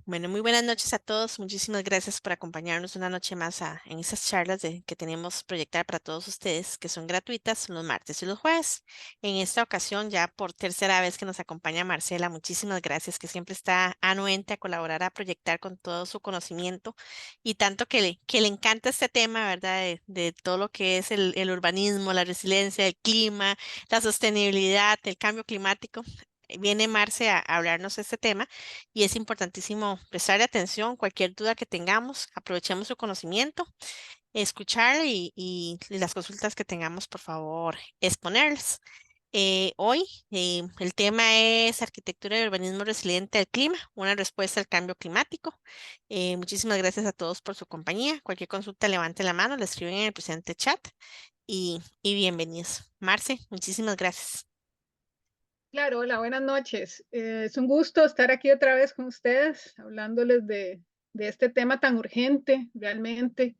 Bueno, muy buenas noches a todos. Muchísimas gracias por acompañarnos una noche más en estas charlas que tenemos proyectar para todos ustedes, que son gratuitas los martes y los jueves. En esta ocasión, ya por tercera vez que nos acompaña Marcela, muchísimas gracias, que siempre está anuente a colaborar, a proyectar con todo su conocimiento y tanto que le encanta este tema, ¿verdad? De todo lo que es el urbanismo, la resiliencia, el clima, la sostenibilidad, el cambio climático. Viene Marce a hablarnos de este tema y es importantísimo prestarle atención, cualquier duda que tengamos, aprovechemos su conocimiento, escuchar y las consultas que tengamos, por favor, exponerlas. Hoy el tema es arquitectura y urbanismo resiliente al clima, una respuesta al cambio climático. Muchísimas gracias a todos por su compañía. Cualquier consulta, levante la mano, la escriben en el presente chat y bienvenidos. Marce, muchísimas gracias. Claro, hola, buenas noches. Es un gusto estar aquí otra vez con ustedes, hablándoles de este tema tan urgente, realmente.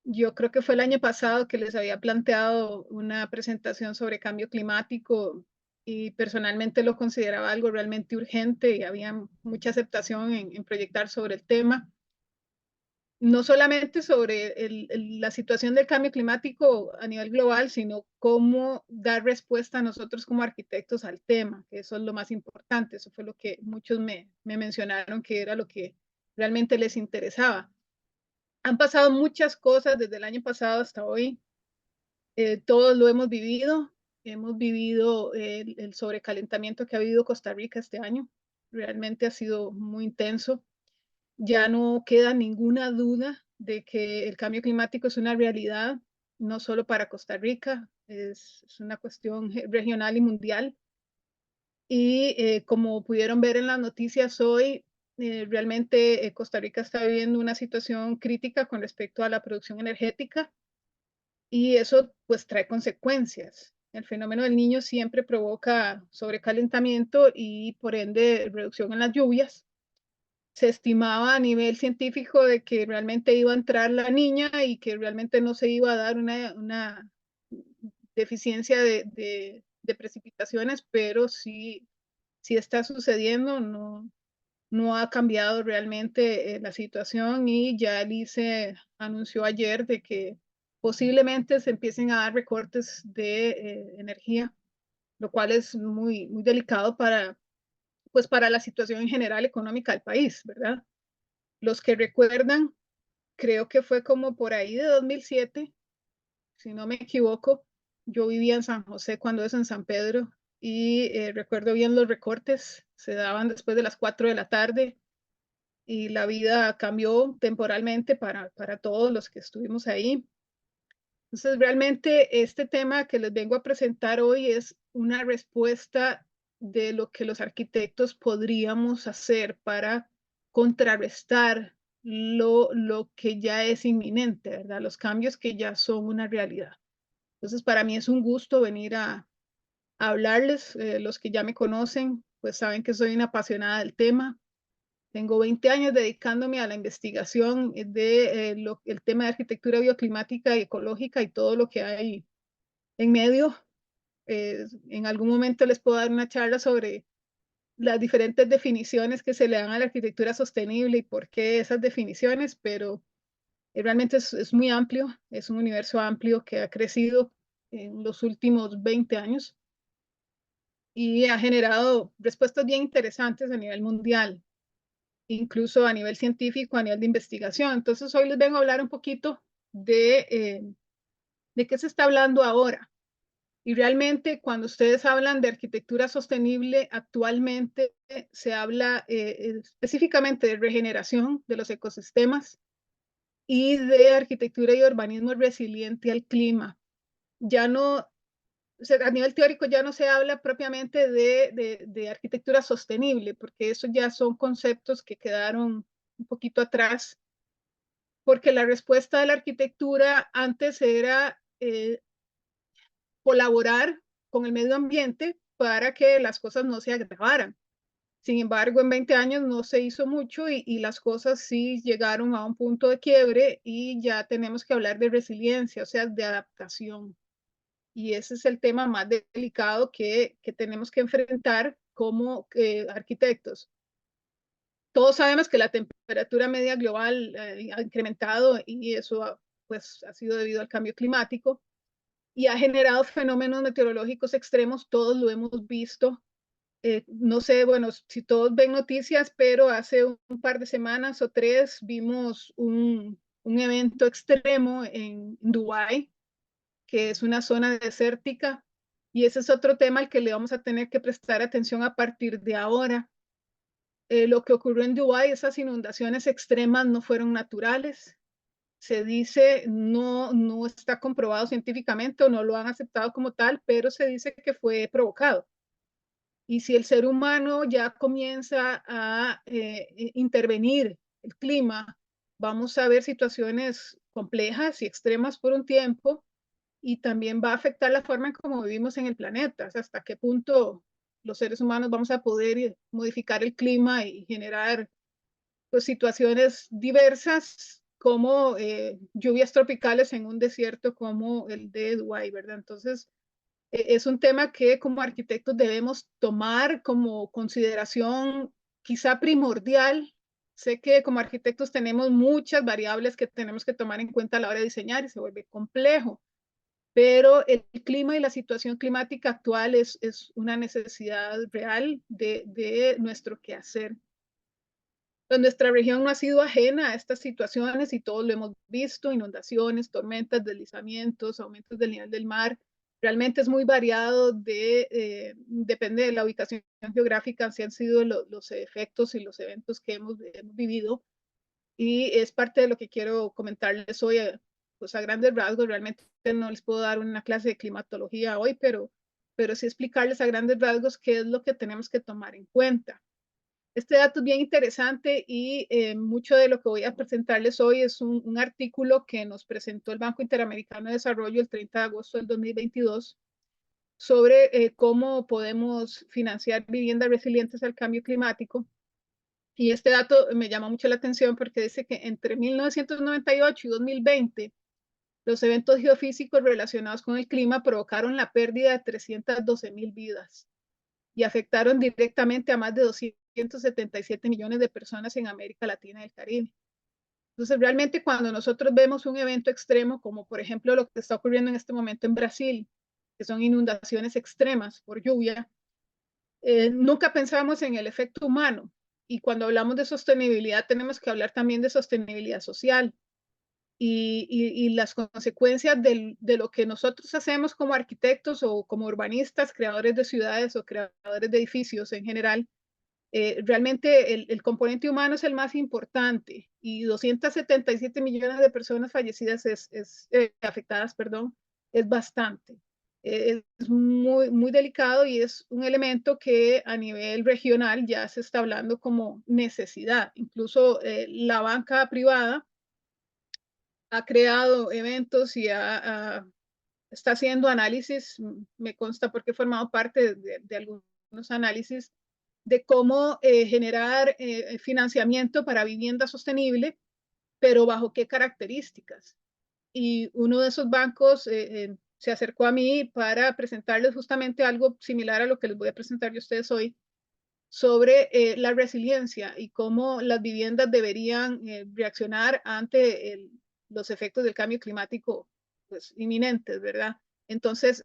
Yo creo que fue el año pasado que les había planteado una presentación sobre cambio climático y personalmente lo consideraba algo realmente urgente y había mucha aceptación en proyectar sobre el tema no solamente sobre la situación del cambio climático a nivel global, sino cómo dar respuesta a nosotros como arquitectos al tema, que eso es lo más importante. Eso fue lo que muchos me mencionaron que era lo que realmente les interesaba. Han pasado muchas cosas desde el año pasado hasta hoy. Todos lo hemos vivido. Hemos vivido el sobrecalentamiento que ha vivido Costa Rica este año. Realmente ha sido muy intenso. Ya no queda ninguna duda de que el cambio climático es una realidad, no solo para Costa Rica, es una cuestión regional y mundial. Y como pudieron ver en las noticias hoy, realmente Costa Rica está viviendo una situación crítica con respecto a la producción energética y eso pues trae consecuencias. El fenómeno del niño siempre provoca sobrecalentamiento y por ende reducción en las lluvias. Se estimaba a nivel científico de que realmente iba a entrar la niña y que realmente no se iba a dar una deficiencia de precipitaciones, pero sí, sí está sucediendo, no ha cambiado realmente la situación y ya el ICE anunció ayer de que posiblemente se empiecen a dar recortes de energía, lo cual es muy, muy delicado pues para la situación en general económica del país, ¿verdad? Los que recuerdan, creo que fue como por ahí de 2007, si no me equivoco. Yo vivía en San José cuando es en San Pedro y recuerdo bien los recortes, se daban después de las 4 de la tarde y la vida cambió temporalmente para todos los que estuvimos ahí. Entonces, realmente este tema que les vengo a presentar hoy es una respuesta de lo que los arquitectos podríamos hacer para contrarrestar lo que ya es inminente, ¿verdad? Los cambios que ya son una realidad. Entonces, para mí es un gusto venir a hablarles. Los que ya me conocen, pues saben que soy una apasionada del tema. Tengo 20 años dedicándome a la investigación de el tema de arquitectura bioclimática y ecológica y todo lo que hay en medio. En algún momento les puedo dar una charla sobre las diferentes definiciones que se le dan a la arquitectura sostenible y por qué esas definiciones, pero realmente es muy amplio, es un universo amplio que ha crecido en los últimos 20 años y ha generado respuestas bien interesantes a nivel mundial, incluso a nivel científico, a nivel de investigación. Entonces, hoy les vengo a hablar un poquito de qué se está hablando ahora. Y realmente, cuando ustedes hablan de arquitectura sostenible, actualmente se habla específicamente de regeneración de los ecosistemas y de arquitectura y urbanismo resiliente al clima. Ya no, o sea, a nivel teórico ya no se habla propiamente de arquitectura sostenible, porque eso ya son conceptos que quedaron un poquito atrás, porque la respuesta de la arquitectura antes era colaborar con el medio ambiente para que las cosas no se agravaran. Sin embargo, en 20 años no se hizo mucho y las cosas sí llegaron a un punto de quiebre y ya tenemos que hablar de resiliencia, o sea, de adaptación. Y ese es el tema más delicado que tenemos que enfrentar como arquitectos. Todos sabemos que la temperatura media global ha incrementado y eso pues, ha sido debido al cambio climático y ha generado fenómenos meteorológicos extremos, todos lo hemos visto. No sé, bueno, si todos ven noticias, pero hace un par de semanas o 3 vimos un evento extremo en Dubái, que es una zona desértica, y ese es otro tema al que le vamos a tener que prestar atención a partir de ahora. Lo que ocurrió en Dubái, esas inundaciones extremas no fueron naturales. Se dice, no está comprobado científicamente o no lo han aceptado como tal, pero se dice que fue provocado. Y si el ser humano ya comienza a intervenir el clima, vamos a ver situaciones complejas y extremas por un tiempo y también va a afectar la forma en cómo vivimos en el planeta, o sea, hasta qué punto los seres humanos vamos a poder modificar el clima y generar pues, situaciones diversas como lluvias tropicales en un desierto como el de Dubái, ¿verdad? Entonces, es un tema que como arquitectos debemos tomar como consideración quizá primordial. Sé que como arquitectos tenemos muchas variables que tenemos que tomar en cuenta a la hora de diseñar y se vuelve complejo, pero el clima y la situación climática actual es una necesidad real de nuestro quehacer. Pues nuestra región no ha sido ajena a estas situaciones y todos lo hemos visto, inundaciones, tormentas, deslizamientos, aumentos del nivel del mar. Realmente es muy variado, depende de la ubicación geográfica, si han sido los efectos y los eventos que hemos vivido. Y es parte de lo que quiero comentarles hoy, pues a grandes rasgos. Realmente no les puedo dar una clase de climatología hoy, pero sí explicarles a grandes rasgos qué es lo que tenemos que tomar en cuenta. Este dato es bien interesante y mucho de lo que voy a presentarles hoy es un artículo que nos presentó el Banco Interamericano de Desarrollo el 30 de agosto del 2022 sobre cómo podemos financiar viviendas resilientes al cambio climático. Y este dato me llama mucho la atención porque dice que entre 1998 y 2020 los eventos geofísicos relacionados con el clima provocaron la pérdida de 312,000 vidas y afectaron directamente a más de 277 millones de personas en América Latina y el Caribe. Entonces, realmente cuando nosotros vemos un evento extremo, como por ejemplo lo que está ocurriendo en este momento en Brasil, que son inundaciones extremas por lluvia, nunca pensamos en el efecto humano. Y cuando hablamos de sostenibilidad, tenemos que hablar también de sostenibilidad social y las consecuencias de lo que nosotros hacemos como arquitectos o como urbanistas, creadores de ciudades o creadores de edificios en general. Realmente el componente humano es el más importante y 277 millones de personas fallecidas afectadas, perdón, es bastante. Es muy, muy delicado y es un elemento que a nivel regional ya se está hablando como necesidad. Incluso la banca privada ha creado eventos y está haciendo análisis, me consta porque he formado parte de algunos análisis de cómo generar financiamiento para vivienda sostenible, pero bajo qué características. Y uno de esos bancos se acercó a mí para presentarles justamente algo similar a lo que les voy a presentar yo a ustedes hoy, sobre la resiliencia y cómo las viviendas deberían reaccionar ante los efectos del cambio climático pues, inminentes, ¿verdad? Entonces,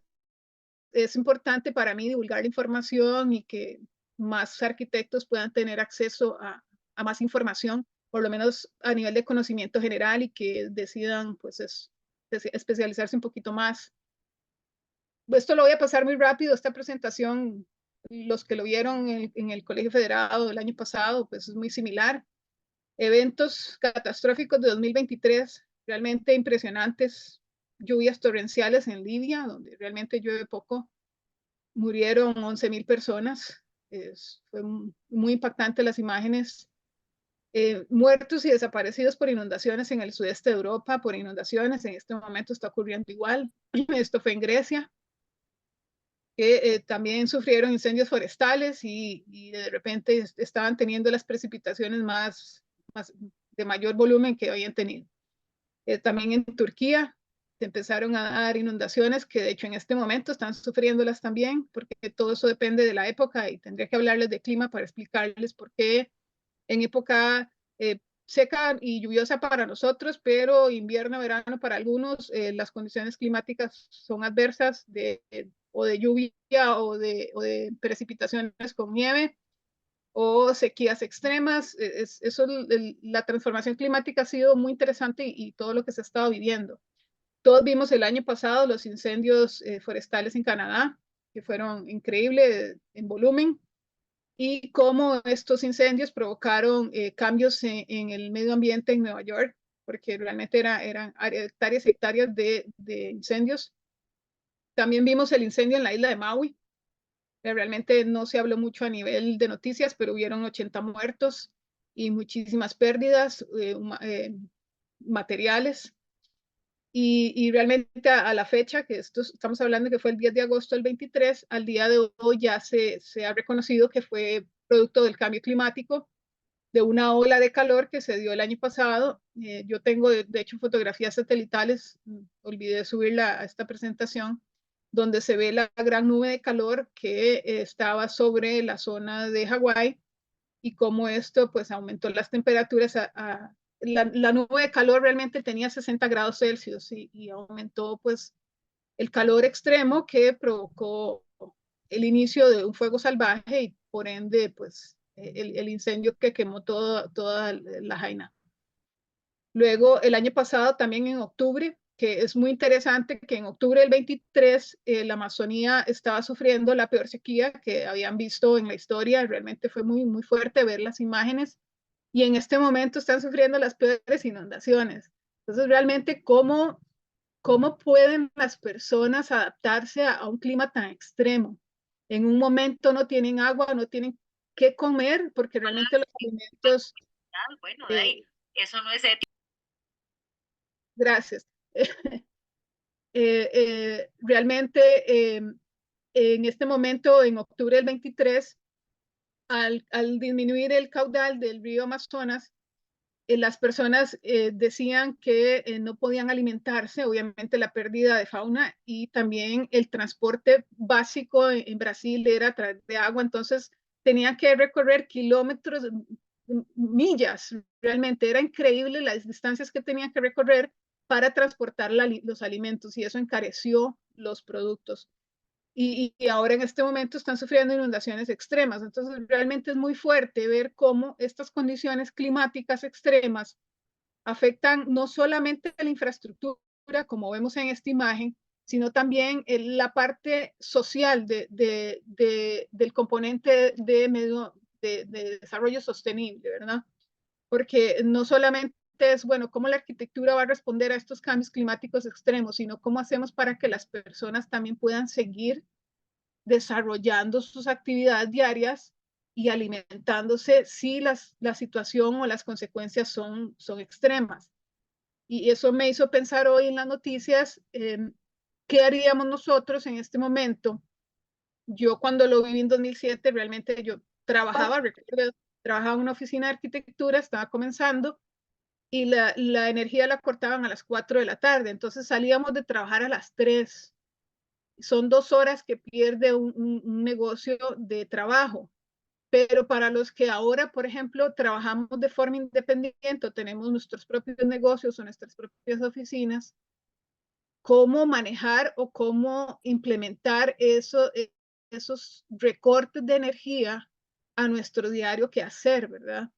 es importante para mí divulgar la información y que más arquitectos puedan tener acceso a más información, por lo menos a nivel de conocimiento general y que decidan pues especializarse un poquito más. Esto lo voy a pasar muy rápido, esta presentación, los que lo vieron en el Colegio Federado el año pasado, pues es muy similar. Eventos catastróficos de 2023, realmente impresionantes, lluvias torrenciales en Libia, donde realmente llueve poco, murieron 11,000 personas, fue muy impactante las imágenes. Muertos y desaparecidos por inundaciones en el sudeste de Europa, por inundaciones, en este momento está ocurriendo igual. Esto fue en Grecia, que también sufrieron incendios forestales y de repente estaban teniendo las precipitaciones de mayor volumen que habían tenido. También en Turquía se empezaron a dar inundaciones que de hecho en este momento están sufriéndolas también, porque todo eso depende de la época y tendría que hablarles de clima para explicarles por qué en época seca y lluviosa para nosotros, pero invierno, verano para algunos, las condiciones climáticas son adversas o de lluvia o de precipitaciones con nieve o sequías extremas. La transformación climática ha sido muy interesante y todo lo que se ha estado viviendo. Todos vimos el año pasado los incendios forestales en Canadá, que fueron increíbles en volumen, y cómo estos incendios provocaron cambios en el medio ambiente en Nueva York, porque realmente eran hectáreas y hectáreas de incendios. También vimos el incendio en la isla de Maui. Realmente no se habló mucho a nivel de noticias, pero hubieron 80 muertos y muchísimas pérdidas materiales. Y realmente a la fecha, que estamos hablando que fue el 10 de agosto del 23, al día de hoy ya se ha reconocido que fue producto del cambio climático, de una ola de calor que se dio el año pasado. Yo tengo, de hecho, fotografías satelitales, olvidé subirla a esta presentación, donde se ve la gran nube de calor que estaba sobre la zona de Hawái y cómo esto pues aumentó las temperaturas la nube de calor realmente tenía 60 grados Celsius y aumentó pues el calor extremo que provocó el inicio de un fuego salvaje y por ende pues el incendio que quemó toda la Jaina. Luego el año pasado también en octubre, que es muy interesante que en octubre del 23 la Amazonía estaba sufriendo la peor sequía que habían visto en la historia. Realmente fue muy, muy fuerte ver las imágenes y en este momento están sufriendo las peores inundaciones. Entonces, realmente, ¿cómo pueden las personas adaptarse a un clima tan extremo? En un momento no tienen agua, no tienen qué comer, porque realmente los alimentos... Bueno, de ahí, Eh, eso no es ético. gracias. Realmente, en este momento, en octubre del 23, al disminuir el caudal del río Amazonas, las personas decían que no podían alimentarse, obviamente la pérdida de fauna y también el transporte básico en Brasil era a través de agua, entonces tenían que recorrer kilómetros, millas, realmente era increíble las distancias que tenían que recorrer para transportar los alimentos y eso encareció los productos. Y ahora en este momento están sufriendo inundaciones extremas. Entonces, realmente es muy fuerte ver cómo estas condiciones climáticas extremas afectan no solamente la infraestructura, como vemos en esta imagen, sino también la parte social del componente de desarrollo sostenible, ¿verdad? Porque no solamente es, bueno, cómo la arquitectura va a responder a estos cambios climáticos extremos, sino cómo hacemos para que las personas también puedan seguir desarrollando sus actividades diarias y alimentándose si la situación o las consecuencias son extremas. Y eso me hizo pensar hoy en las noticias, ¿qué haríamos nosotros en este momento? Yo cuando lo viví en 2007, realmente yo trabajaba, recuerdo, trabajaba en una oficina de arquitectura, estaba comenzando, y la energía la cortaban a las 4 de la tarde, entonces salíamos de trabajar a las 3. Son 2 horas que pierde un negocio de trabajo. Pero para los que ahora, por ejemplo, trabajamos de forma independiente o tenemos nuestros propios negocios o nuestras propias oficinas, ¿cómo manejar o cómo implementar esos recortes de energía a nuestro diario quehacer, ¿verdad?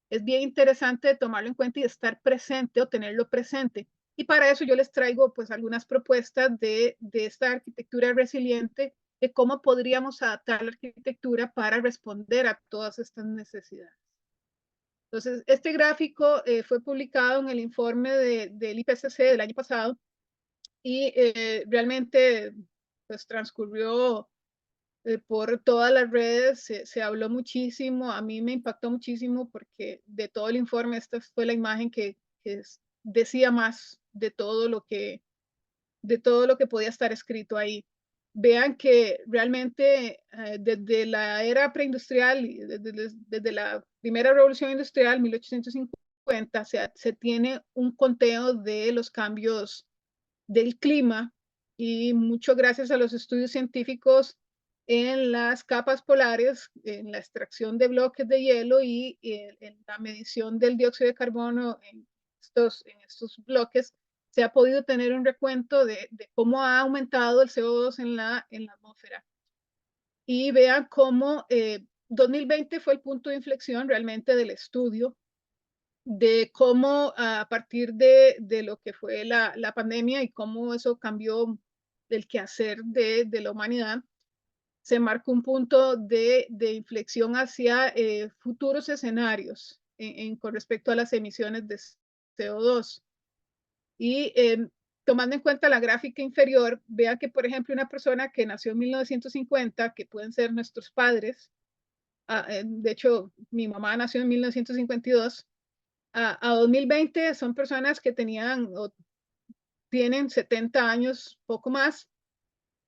Es bien interesante tomarlo en cuenta y estar presente o tenerlo presente. Y para eso yo les traigo pues algunas propuestas de esta arquitectura resiliente, de cómo podríamos adaptar la arquitectura para responder a todas estas necesidades. Entonces, este gráfico fue publicado en el informe del IPCC del año pasado y realmente pues transcurrió por todas las redes, se habló muchísimo, a mí me impactó muchísimo porque de todo el informe esta fue la imagen que decía más de todo lo que podía estar escrito ahí. Vean que realmente desde la era preindustrial, desde la primera revolución industrial, 1850, se tiene un conteo de los cambios del clima y mucho gracias a los estudios científicos en las capas polares, en la extracción de bloques de hielo y en la medición del dióxido de carbono en estos bloques, se ha podido tener un recuento de cómo ha aumentado el CO2 en la atmósfera. Y vean cómo 2020 fue el punto de inflexión realmente del estudio, de cómo a partir de lo que fue la pandemia y cómo eso cambió el quehacer de la humanidad, se marcó un punto de inflexión hacia futuros escenarios con respecto a las emisiones de CO2. Y tomando en cuenta la gráfica inferior, vean que, por ejemplo, una persona que nació en 1950, que pueden ser nuestros padres, de hecho, mi mamá nació en 1952, a 2020 son personas que tenían o tienen 70 años, poco más,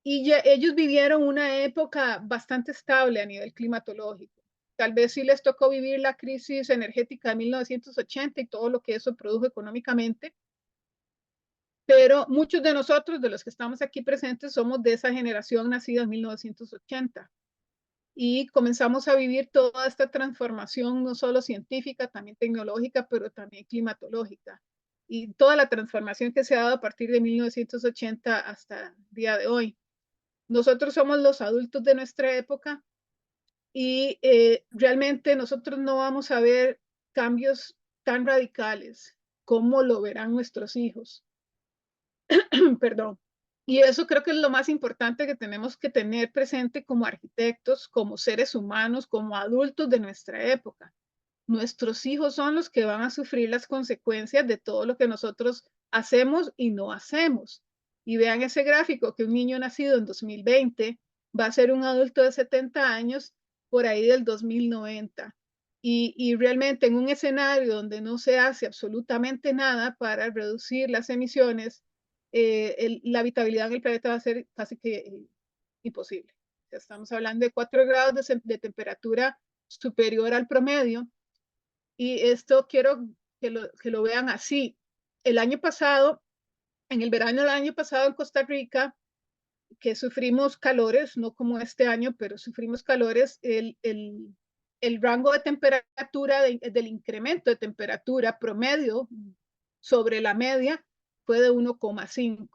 y ya ellos vivieron una época bastante estable a nivel climatológico. Tal vez sí les tocó vivir la crisis energética de 1980 y todo lo que eso produjo económicamente, pero muchos de nosotros, de los que estamos aquí presentes, somos de esa generación nacida en 1980 y comenzamos a vivir toda esta transformación, no solo científica, también tecnológica, pero también climatológica. Y toda la transformación que se ha dado a partir de 1980 hasta el día de hoy. Nosotros somos los adultos de nuestra época y realmente nosotros no vamos a ver cambios tan radicales como lo verán nuestros hijos. Perdón. Y eso creo que es lo más importante que tenemos que tener presente como arquitectos, como seres humanos, como adultos de nuestra época. Nuestros hijos son los que van a sufrir las consecuencias de todo lo que nosotros hacemos y no hacemos. Y vean ese gráfico que un niño nacido en 2020 va a ser un adulto de 70 años por ahí del 2090. Y realmente en un escenario donde no se hace absolutamente nada para reducir las emisiones, la habitabilidad en el planeta va a ser casi que imposible. Estamos hablando de 4 grados de temperatura superior al promedio. Y esto quiero que lo vean así. El año pasado, en el verano del año pasado en Costa Rica, que sufrimos calores, no como este año, pero sufrimos calores, el rango de temperatura, del incremento de temperatura promedio sobre la media fue de 1,5.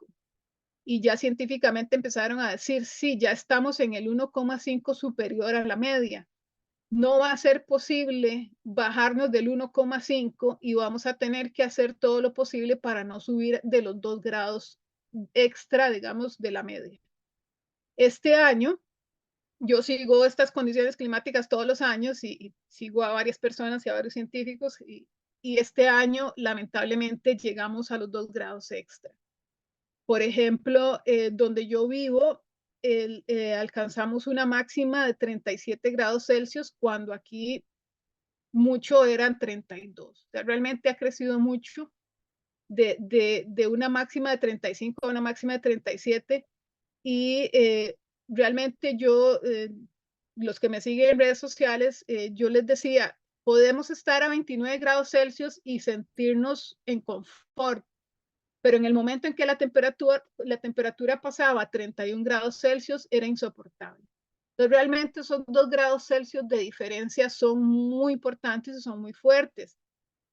Y ya científicamente empezaron a decir, sí, ya estamos en el 1,5 superior a la media. No va a ser posible bajarnos del 1,5 y vamos a tener que hacer todo lo posible para no subir de los 2 grados extra, digamos, de la media. Este año, yo sigo estas condiciones climáticas todos los años y sigo a varias personas y a varios científicos y este año, lamentablemente, llegamos a los 2 grados extra. Por ejemplo, donde yo vivo, alcanzamos una máxima de 37 grados Celsius cuando aquí mucho eran 32. O sea, realmente ha crecido mucho de una máxima de 35 a una máxima de 37 y realmente yo, los que me siguen en redes sociales, yo les decía, podemos estar a 29 grados Celsius y sentirnos en confort, pero en el momento en que la temperatura pasaba a 31 grados Celsius era insoportable. Entonces, realmente esos 2 grados Celsius de diferencia son muy importantes y son muy fuertes.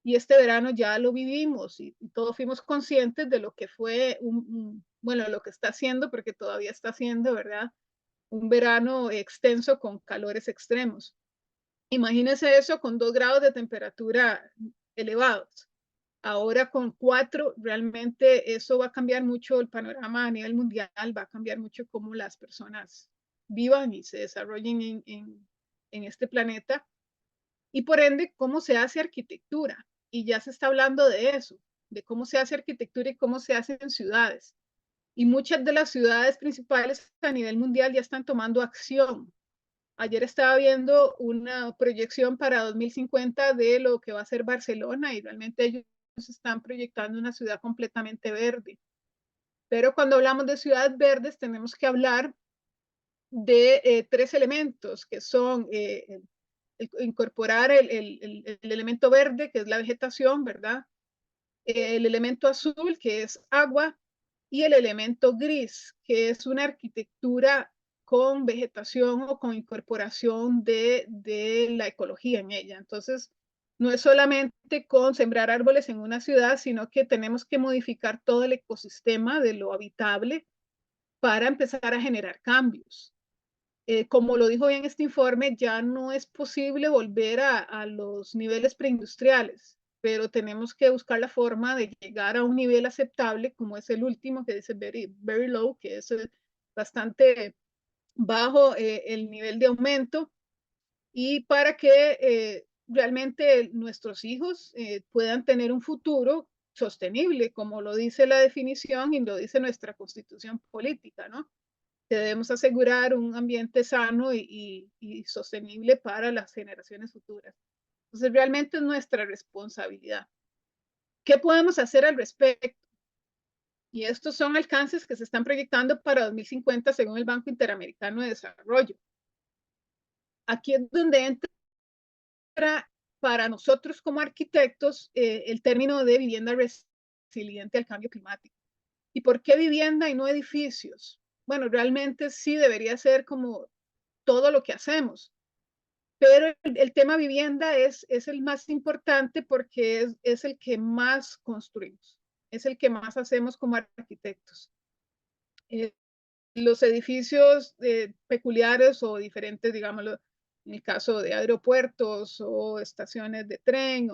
Y este verano ya lo vivimos y todos fuimos conscientes de lo que fue, bueno, lo que está haciendo, porque todavía está haciendo, ¿verdad? Un verano extenso con calores extremos. Imagínense eso con 2 grados de temperatura elevados. Ahora con 4, realmente eso va a cambiar mucho el panorama a nivel mundial, va a cambiar mucho cómo las personas vivan y se desarrollen en este planeta y por ende cómo se hace arquitectura. Y ya se está hablando de eso, de cómo se hace arquitectura y cómo se hace en ciudades. Y muchas de las ciudades principales a nivel mundial ya están tomando acción. Ayer estaba viendo una proyección para 2050 de lo que va a ser Barcelona y realmente ellos están proyectando una ciudad completamente verde. Pero cuando hablamos de ciudades verdes tenemos que hablar de 3 elementos que son incorporar el elemento verde, que es la vegetación, ¿verdad? El elemento azul, que es agua, y el elemento gris, que es una arquitectura con vegetación o con incorporación de la ecología en ella. Entonces, no es solamente con sembrar árboles en una ciudad, sino que tenemos que modificar todo el ecosistema de lo habitable para empezar a generar cambios. Como lo dijo bien este informe, ya no es posible volver a los niveles preindustriales, pero tenemos que buscar la forma de llegar a un nivel aceptable, como es el último que dice very low, que es bastante bajo el nivel de aumento, y para que realmente nuestros hijos puedan tener un futuro sostenible, como lo dice la definición y lo dice nuestra constitución política, ¿no? Debemos asegurar un ambiente sano y sostenible para las generaciones futuras. Entonces, realmente es nuestra responsabilidad. ¿Qué podemos hacer al respecto? Y estos son alcances que se están proyectando para 2050 según el Banco Interamericano de Desarrollo. Aquí es donde entra para nosotros como arquitectos el término de vivienda resiliente al cambio climático. ¿Y por qué vivienda y no edificios? Bueno, realmente sí debería ser como todo lo que hacemos, pero el tema vivienda es el más importante porque es el que más construimos, es el que más hacemos como arquitectos. Los edificios peculiares o diferentes, digámoslo, en el caso de aeropuertos o estaciones de tren,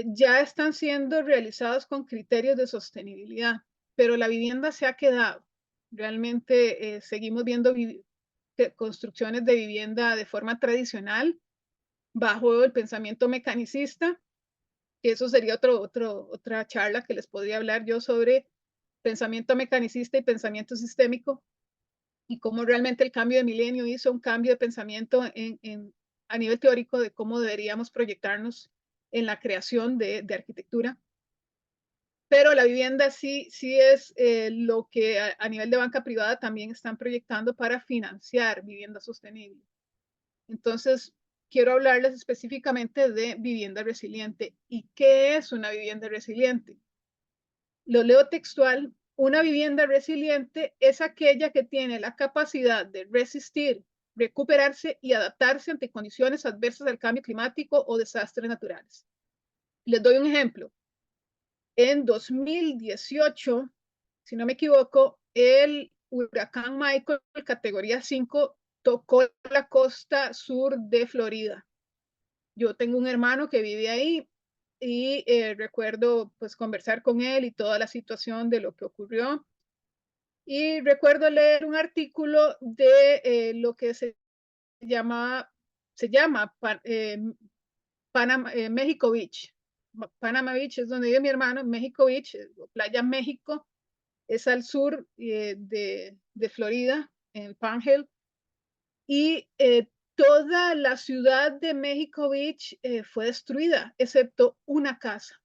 ya están siendo realizados con criterios de sostenibilidad, pero la vivienda se ha quedado. Realmente seguimos viendo construcciones de vivienda de forma tradicional, bajo el pensamiento mecanicista, que eso sería otra charla que les podría hablar yo sobre pensamiento mecanicista y pensamiento sistémico, y cómo realmente el cambio de milenio hizo un cambio de pensamiento a nivel teórico de cómo deberíamos proyectarnos en la creación de arquitectura. Pero la vivienda sí es lo que a nivel de banca privada también están proyectando para financiar vivienda sostenible. Entonces, quiero hablarles específicamente de vivienda resiliente. ¿Y qué es una vivienda resiliente? Lo leo textual. Una vivienda resiliente es aquella que tiene la capacidad de resistir, recuperarse y adaptarse ante condiciones adversas al cambio climático o desastres naturales. Les doy un ejemplo. En 2018, si no me equivoco, el huracán Michael, categoría 5, tocó la costa sur de Florida. Yo tengo un hermano que vive ahí y recuerdo pues conversar con él y toda la situación de lo que ocurrió. Y recuerdo leer un artículo de lo que se llama México Beach. Panama Beach es donde vive mi hermano, México Beach, Playa México, es al sur de Florida, en Panhandle. Y toda la ciudad de México Beach fue destruida, excepto una casa.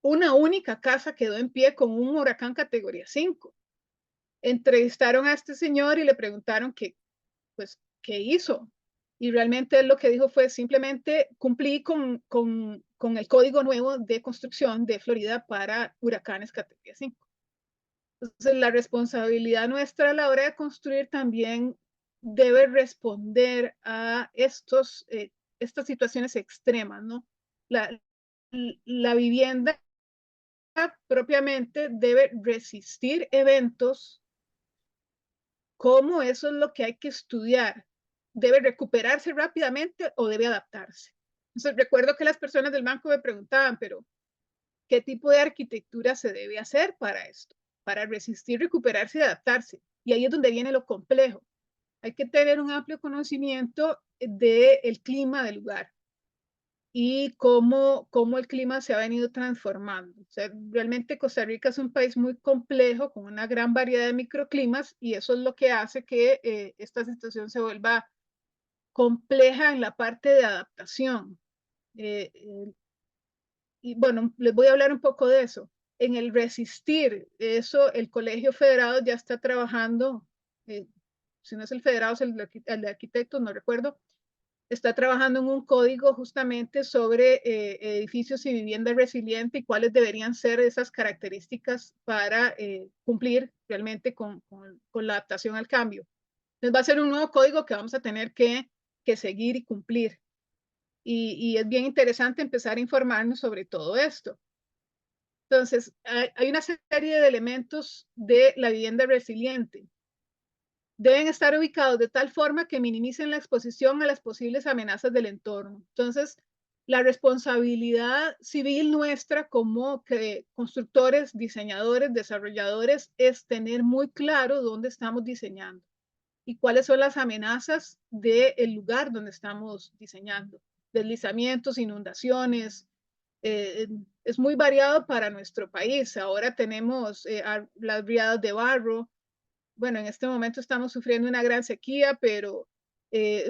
Una única casa quedó en pie con un huracán categoría 5. Entrevistaron a este señor y le preguntaron pues, qué hizo. Y realmente él lo que dijo fue simplemente cumplí con el código nuevo de construcción de Florida para huracanes categoría 5. Entonces, la responsabilidad nuestra a la hora de construir también debe responder a estas situaciones extremas, ¿no? La vivienda propiamente debe resistir eventos, como eso es lo que hay que estudiar. ¿Debe recuperarse rápidamente o debe adaptarse? Entonces, recuerdo que las personas del banco me preguntaban, pero ¿qué tipo de arquitectura se debe hacer para esto? Para resistir, recuperarse y adaptarse. Y ahí es donde viene lo complejo. Hay que tener un amplio conocimiento del clima del lugar y cómo el clima se ha venido transformando. O sea, realmente Costa Rica es un país muy complejo, con una gran variedad de microclimas, y eso es lo que hace que esta situación se vuelva compleja en la parte de adaptación. Y bueno, les voy a hablar un poco de eso. En el resistir, eso el Colegio Federado ya está trabajando, si no es el federado, es el de arquitectos, no recuerdo, está trabajando en un código justamente sobre edificios y vivienda resiliente y cuáles deberían ser esas características para cumplir realmente con la adaptación al cambio. Entonces va a ser un nuevo código que vamos a tener que seguir y cumplir. Y es bien interesante empezar a informarnos sobre todo esto. Entonces, hay una serie de elementos de la vivienda resiliente. Deben estar ubicados de tal forma que minimicen la exposición a las posibles amenazas del entorno. Entonces, la responsabilidad civil nuestra como constructores, diseñadores, desarrolladores, es tener muy claro dónde estamos diseñando y cuáles son las amenazas del lugar donde estamos diseñando. Deslizamientos, inundaciones, es muy variado para nuestro país. Ahora tenemos las riadas de barro. Bueno, en este momento estamos sufriendo una gran sequía, pero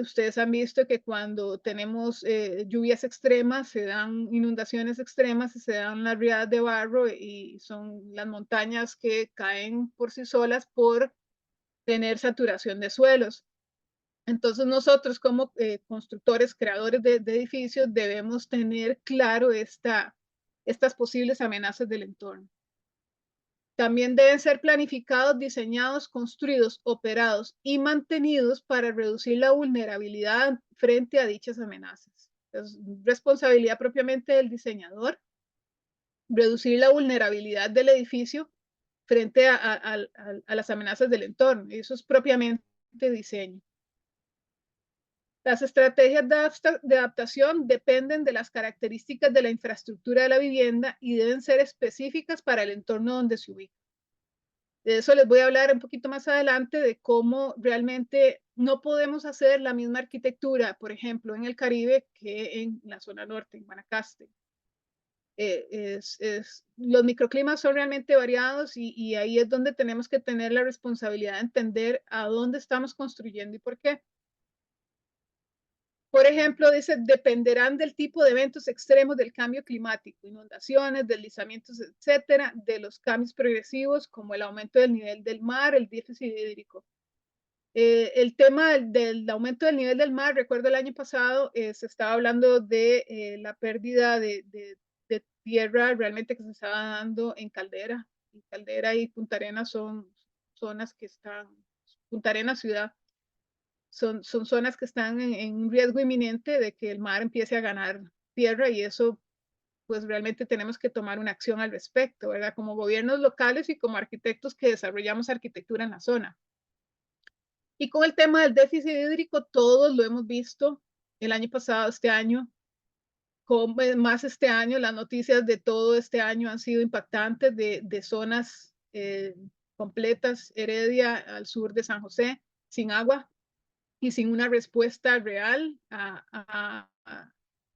ustedes han visto que cuando tenemos lluvias extremas, se dan inundaciones extremas y se dan las riadas de barro y son las montañas que caen por sí solas por tener saturación de suelos. Entonces nosotros como constructores, creadores de edificios, debemos tener claro estas posibles amenazas del entorno. También deben ser planificados, diseñados, construidos, operados y mantenidos para reducir la vulnerabilidad frente a dichas amenazas. Es responsabilidad propiamente del diseñador reducir la vulnerabilidad del edificio frente a las amenazas del entorno. Eso es propiamente diseño. Las estrategias de adaptación dependen de las características de la infraestructura de la vivienda y deben ser específicas para el entorno donde se ubica. De eso les voy a hablar un poquito más adelante de cómo realmente no podemos hacer la misma arquitectura, por ejemplo, en el Caribe que en la zona norte, en Guanacaste. Los microclimas son realmente variados y ahí es donde tenemos que tener la responsabilidad de entender a dónde estamos construyendo y por qué. Por ejemplo, dice, dependerán del tipo de eventos extremos del cambio climático, inundaciones, deslizamientos, etcétera, de los cambios progresivos como el aumento del nivel del mar, el déficit hídrico. El tema del aumento del nivel del mar, recuerdo el año pasado, se estaba hablando de la pérdida de tierra realmente que se estaba dando en Caldera. Y Caldera y Punta Arenas son zonas que están, Punta Arenas ciudad, son zonas que están en un riesgo inminente de que el mar empiece a ganar tierra y eso pues realmente tenemos que tomar una acción al respecto, ¿verdad? Como gobiernos locales y como arquitectos que desarrollamos arquitectura en la zona. Y con el tema del déficit hídrico, todos lo hemos visto el año pasado, este año, más este año, las noticias de todo este año han sido impactantes de zonas completas, Heredia al sur de San José, sin agua, y sin una respuesta real a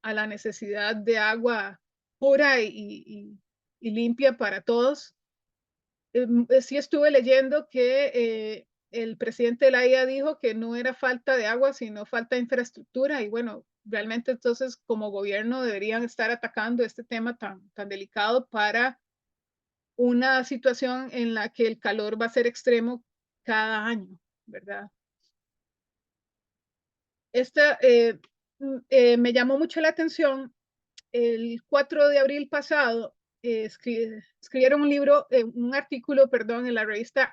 la necesidad de agua pura y limpia para todos. Sí estuve leyendo que el presidente de la IA dijo que no era falta de agua, sino falta de infraestructura. Y bueno, realmente entonces como gobierno deberían estar atacando este tema tan delicado para una situación en la que el calor va a ser extremo cada año, ¿verdad? Me llamó mucho la atención. El 4 de abril pasado escribieron un artículo, perdón, en la revista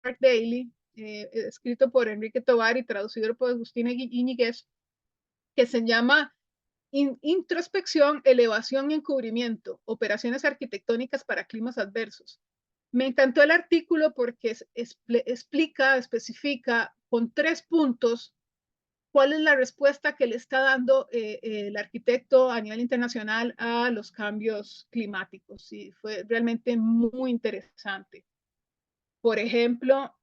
Art Daily, escrito por Enrique Tovar y traducido por Agustina Iñiguez, que se llama Introspección, Elevación y Encubrimiento, Operaciones Arquitectónicas para Climas Adversos. Me encantó el artículo porque explica, especifica con 3 puntos cuál es la respuesta que le está dando el arquitecto a nivel internacional a los cambios climáticos. Y fue realmente muy interesante. Por ejemplo,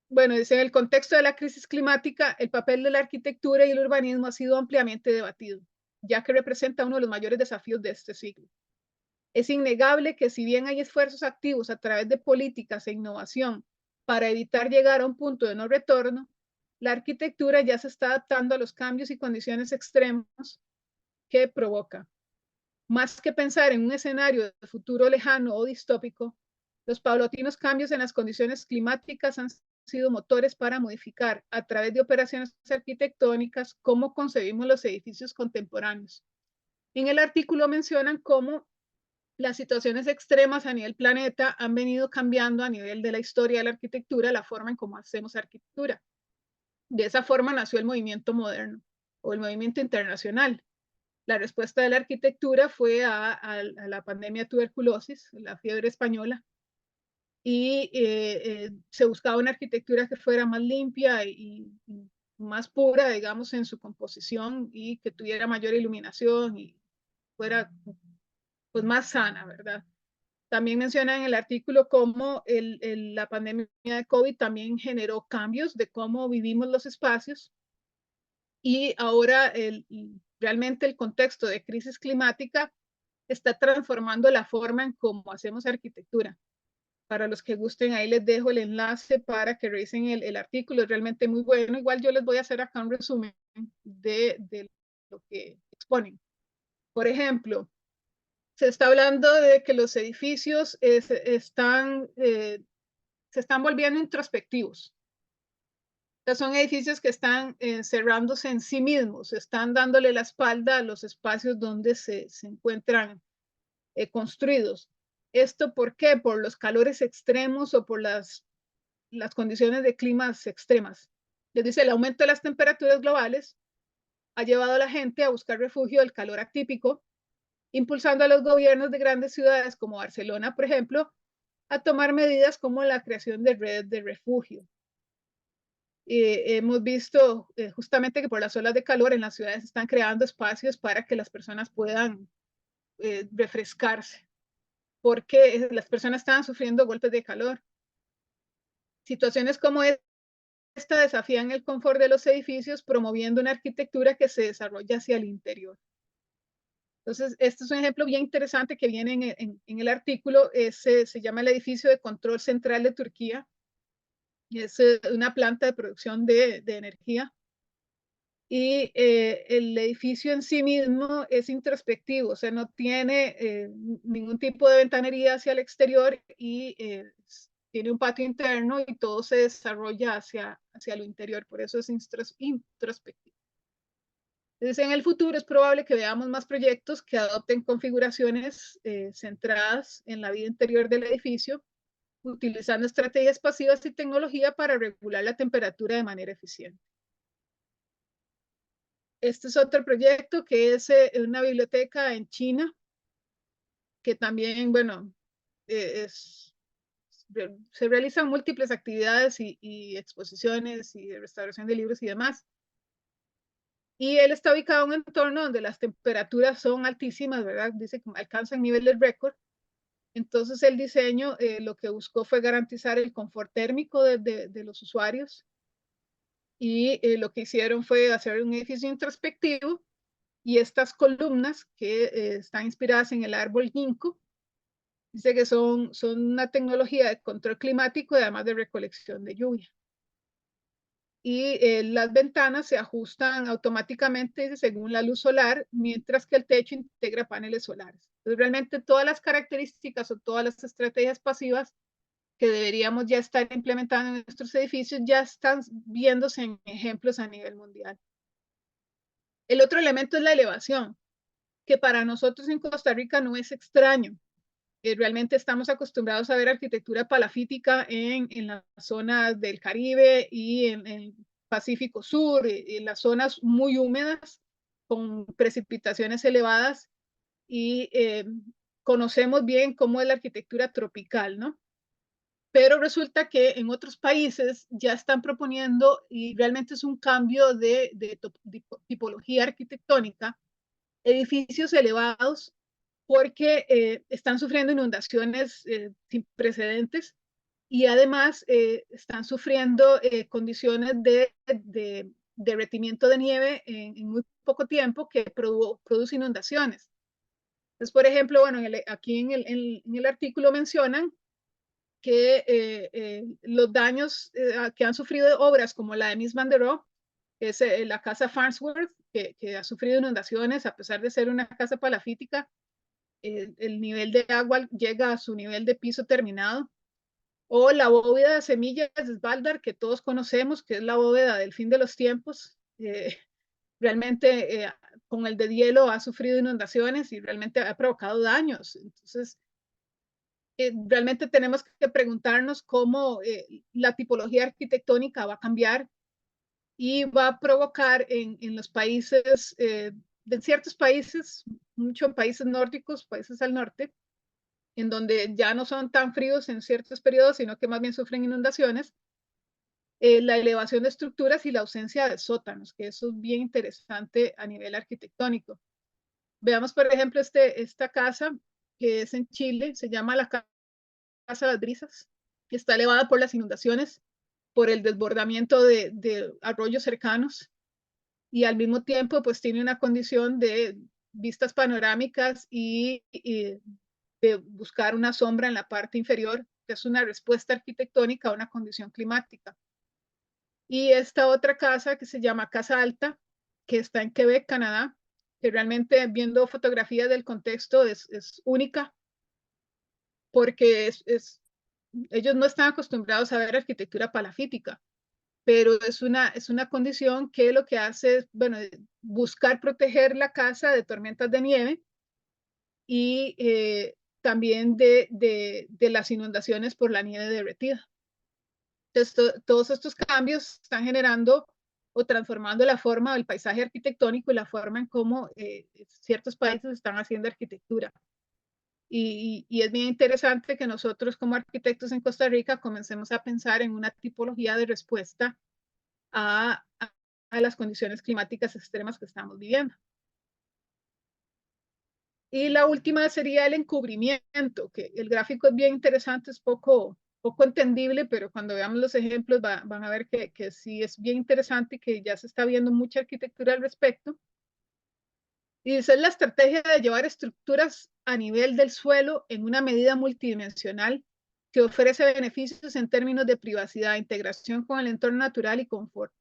bueno, dice, en el contexto de la crisis climática, el papel de la arquitectura y el urbanismo ha sido ampliamente debatido, ya que representa uno de los mayores desafíos de este siglo. Es innegable que si bien hay esfuerzos activos a través de políticas e innovación para evitar llegar a un punto de no retorno, la arquitectura ya se está adaptando a los cambios y condiciones extremos que provoca. Más que pensar en un escenario de futuro lejano o distópico, los paulatinos cambios en las condiciones climáticas han sido motores para modificar a través de operaciones arquitectónicas cómo concebimos los edificios contemporáneos. En el artículo mencionan cómo las situaciones extremas a nivel planeta han venido cambiando a nivel de la historia de la arquitectura, la forma en cómo hacemos arquitectura. De esa forma nació el movimiento moderno o el movimiento internacional. La respuesta de la arquitectura fue a la pandemia de tuberculosis, la fiebre española, y se buscaba una arquitectura que fuera más limpia y más pura, digamos, en su composición y que tuviera mayor iluminación y fuera pues más sana, ¿verdad? También menciona en el artículo cómo la pandemia de COVID también generó cambios de cómo vivimos los espacios y ahora realmente el contexto de crisis climática está transformando la forma en cómo hacemos arquitectura. Para los que gusten, ahí les dejo el enlace para que revisen el artículo, es realmente muy bueno. Igual yo les voy a hacer acá un resumen de lo que exponen. Por ejemplo, se está hablando de que los edificios se están volviendo introspectivos. Son edificios que están cerrándose en sí mismos, están dándole la espalda a los espacios donde se encuentran construidos. ¿Esto por qué? Por los calores extremos o por las condiciones de climas extremas. Les dice, el aumento de las temperaturas globales ha llevado a la gente a buscar refugio del calor atípico, impulsando a los gobiernos de grandes ciudades como Barcelona, por ejemplo, a tomar medidas como la creación de redes de refugio. Hemos visto justamente que por las olas de calor en las ciudades están creando espacios para que las personas puedan refrescarse, porque las personas estaban sufriendo golpes de calor. Situaciones como esta desafían el confort de los edificios, promoviendo una arquitectura que se desarrolla hacia el interior. Entonces, este es un ejemplo bien interesante que viene en el artículo. Se llama el edificio de control central de Turquía. Es una planta de producción de energía. Y el edificio en sí mismo es introspectivo, o sea, no tiene ningún tipo de ventanería hacia el exterior y tiene un patio interno y todo se desarrolla hacia lo interior, por eso es introspectivo. Entonces, en el futuro es probable que veamos más proyectos que adopten configuraciones centradas en la vida interior del edificio, utilizando estrategias pasivas y tecnología para regular la temperatura de manera eficiente. Este es otro proyecto que es una biblioteca en China, que también, bueno, se realizan múltiples actividades y exposiciones y restauración de libros y demás. Y él está ubicado en un entorno donde las temperaturas son altísimas, ¿verdad? Dice que alcanzan niveles récord. Entonces el diseño lo que buscó fue garantizar el confort térmico de los usuarios y lo que hicieron fue hacer un edificio introspectivo y estas columnas que están inspiradas en el árbol ginkgo, dice que son una tecnología de control climático y además de recolección de lluvia. Y las ventanas se ajustan automáticamente según la luz solar, mientras que el techo integra paneles solares. Entonces, realmente todas las características o todas las estrategias pasivas que deberíamos ya estar implementando en nuestros edificios ya están viéndose en ejemplos a nivel mundial. El otro elemento es la elevación, que para nosotros en Costa Rica no es extraño. Realmente estamos acostumbrados a ver arquitectura palafítica en las zonas del Caribe y en el Pacífico Sur, en las zonas muy húmedas, con precipitaciones elevadas, y conocemos bien cómo es la arquitectura tropical, ¿no? Pero resulta que en otros países ya están proponiendo, y realmente es un cambio de tipología arquitectónica, edificios elevados porque están sufriendo inundaciones sin precedentes y además están sufriendo condiciones de derretimiento de nieve en muy poco tiempo que produce inundaciones. Entonces, por ejemplo, bueno, aquí en el artículo mencionan que los daños que han sufrido obras como la de Mies van der Rohe, que es la casa Farnsworth, que ha sufrido inundaciones a pesar de ser una casa palafítica, el nivel de agua llega a su nivel de piso terminado, o la bóveda de semillas de Svalbard, que todos conocemos, que es la bóveda del fin de los tiempos. Realmente con el deshielo ha sufrido inundaciones y realmente ha provocado daños. Entonces, realmente tenemos que preguntarnos cómo la tipología arquitectónica va a cambiar y va a provocar en los países, en ciertos países, mucho en países nórdicos, países al norte, en donde ya no son tan fríos en ciertos periodos, sino que más bien sufren inundaciones, la elevación de estructuras y la ausencia de sótanos, que eso es bien interesante a nivel arquitectónico. Veamos, por ejemplo, esta casa que es en Chile, se llama la Casa de las Brisas, que está elevada por las inundaciones, por el desbordamiento de arroyos cercanos y al mismo tiempo pues tiene una condición de vistas panorámicas y de buscar una sombra en la parte inferior, que es una respuesta arquitectónica a una condición climática. Y esta otra casa que se llama Casa Alta, que está en Quebec, Canadá, que realmente viendo fotografías del contexto es única, porque ellos no están acostumbrados a ver arquitectura palafítica, pero es una condición que lo que hace es, bueno, buscar proteger la casa de tormentas de nieve y también de las inundaciones por la nieve derretida. Entonces, todos estos cambios están generando o transformando la forma del paisaje arquitectónico y la forma en cómo ciertos países están haciendo arquitectura. Y es bien interesante que nosotros como arquitectos en Costa Rica comencemos a pensar en una tipología de respuesta a las condiciones climáticas extremas que estamos viviendo. Y la última sería el encubrimiento, que el gráfico es bien interesante, es poco entendible, pero cuando veamos los ejemplos van a ver que sí es bien interesante y que ya se está viendo mucha arquitectura al respecto. Y esa es la estrategia de llevar estructuras a nivel del suelo en una medida multidimensional que ofrece beneficios en términos de privacidad, integración con el entorno natural y confort.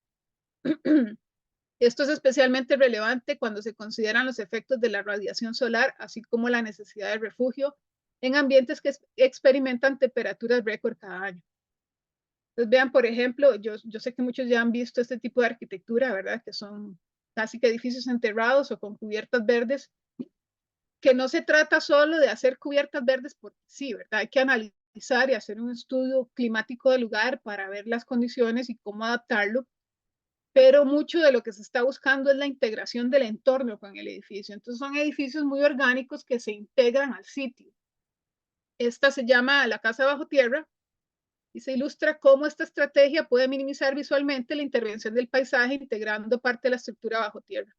Esto es especialmente relevante cuando se consideran los efectos de la radiación solar, así como la necesidad de refugio en ambientes que experimentan temperaturas récord cada año. Entonces, vean, por ejemplo, yo sé que muchos ya han visto este tipo de arquitectura, ¿verdad? Que son casi que edificios enterrados o con cubiertas verdes, que no se trata solo de hacer cubiertas verdes porque sí, ¿verdad? Hay que analizar y hacer un estudio climático del lugar para ver las condiciones y cómo adaptarlo, pero mucho de lo que se está buscando es la integración del entorno con el edificio. Entonces son edificios muy orgánicos que se integran al sitio. Esta se llama la casa bajo tierra y se ilustra cómo esta estrategia puede minimizar visualmente la intervención del paisaje integrando parte de la estructura bajo tierra.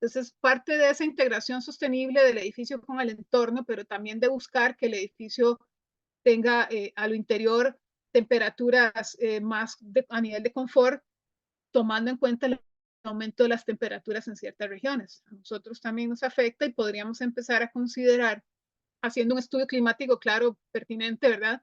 Entonces, parte de esa integración sostenible del edificio con el entorno, pero también de buscar que el edificio tenga a lo interior temperaturas más a nivel de confort, tomando en cuenta el aumento de las temperaturas en ciertas regiones. A nosotros también nos afecta y podríamos empezar a considerar, haciendo un estudio climático claro, pertinente, ¿verdad?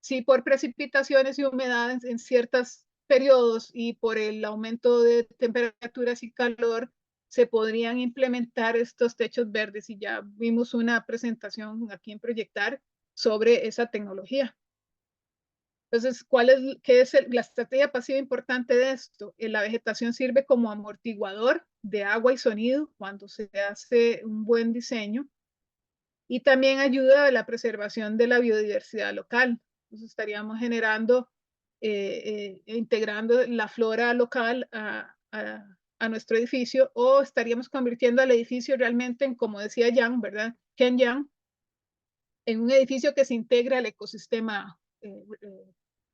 Si por precipitaciones y humedades en ciertos periodos y por el aumento de temperaturas y calor, se podrían implementar estos techos verdes y ya vimos una presentación aquí en Proyectar sobre esa tecnología. Entonces, ¿qué es la estrategia pasiva importante de esto? La vegetación sirve como amortiguador de agua y sonido cuando se hace un buen diseño y también ayuda a la preservación de la biodiversidad local. Entonces, estaríamos generando, integrando la flora local a nuestro edificio o estaríamos convirtiendo al edificio realmente en, como decía Yang, ¿verdad? Ken Yang, en un edificio que se integra al ecosistema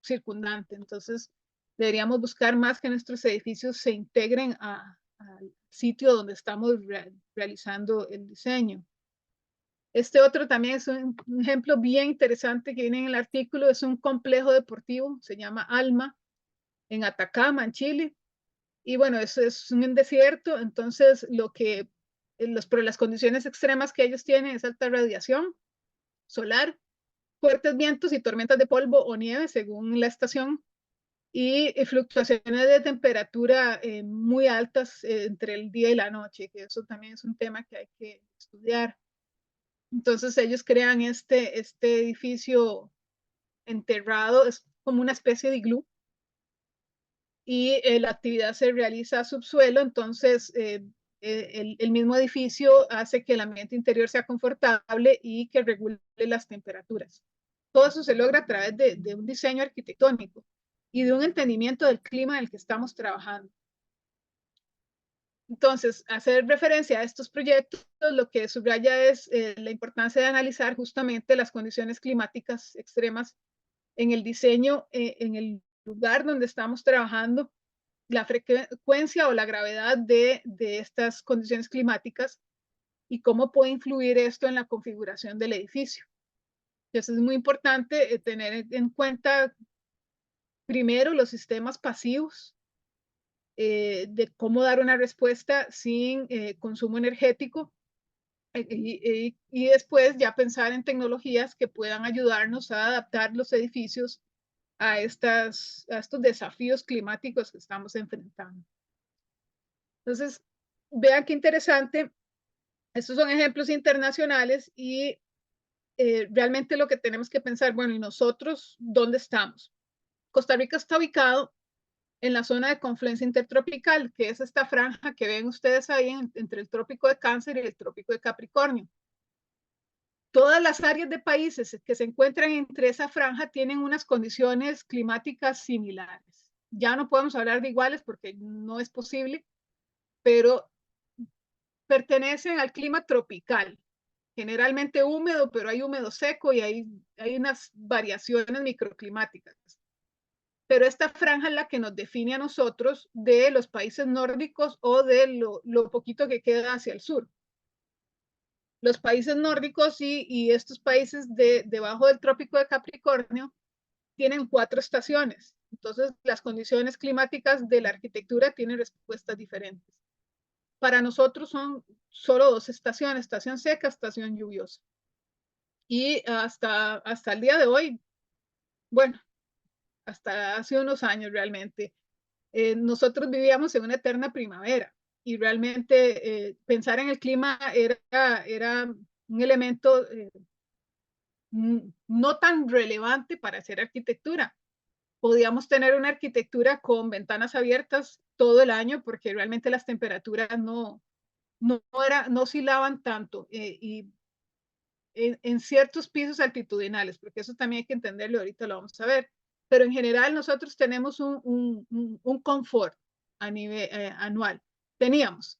circundante. Entonces, deberíamos buscar más que nuestros edificios se integren al sitio donde estamos realizando el diseño. Este otro también es un ejemplo bien interesante que viene en el artículo, es un complejo deportivo, se llama Alma, en Atacama, en Chile. Y bueno, eso es un desierto, entonces las condiciones extremas que ellos tienen es alta radiación solar, fuertes vientos y tormentas de polvo o nieve según la estación y fluctuaciones de temperatura muy altas entre el día y la noche, que eso también es un tema que hay que estudiar. Entonces ellos crean este edificio enterrado, es como una especie de iglú, y la actividad se realiza a subsuelo, entonces el mismo edificio hace que el ambiente interior sea confortable y que regule las temperaturas. Todo eso se logra a través de un diseño arquitectónico y de un entendimiento del clima en el que estamos trabajando. Entonces, hacer referencia a estos proyectos, lo que subraya es la importancia de analizar justamente las condiciones climáticas extremas en el diseño, en el lugar donde estamos trabajando, la frecuencia o la gravedad de estas condiciones climáticas y cómo puede influir esto en la configuración del edificio. Entonces es muy importante tener en cuenta primero los sistemas pasivos, de cómo dar una respuesta sin consumo energético y después ya pensar en tecnologías que puedan ayudarnos a adaptar los edificios a estos desafíos climáticos que estamos enfrentando. Entonces, vean qué interesante. Estos son ejemplos internacionales y realmente lo que tenemos que pensar, bueno, ¿y nosotros dónde estamos? Costa Rica está ubicado en la zona de confluencia intertropical, que es esta franja que ven ustedes ahí entre el trópico de Cáncer y el trópico de Capricornio. Todas las áreas de países que se encuentran entre esa franja tienen unas condiciones climáticas similares. Ya no podemos hablar de iguales porque no es posible, pero pertenecen al clima tropical, generalmente húmedo, pero hay húmedo seco y hay unas variaciones microclimáticas. Pero esta franja es la que nos define a nosotros de los países nórdicos o de lo poquito que queda hacia el sur. Los países nórdicos y estos países debajo del trópico de Capricornio tienen 4 estaciones. Entonces, las condiciones climáticas de la arquitectura tienen respuestas diferentes. Para nosotros son solo 2 estaciones, estación seca, estación lluviosa. Y hasta el día de hoy, bueno, hasta hace unos años realmente, nosotros vivíamos en una eterna primavera y realmente pensar en el clima era un elemento no tan relevante para hacer arquitectura. Podíamos tener una arquitectura con ventanas abiertas todo el año porque realmente las temperaturas no oscilaban tanto y en ciertos pisos altitudinales, porque eso también hay que entenderlo, ahorita lo vamos a ver. Pero en general nosotros tenemos un confort a nivel anual. Teníamos.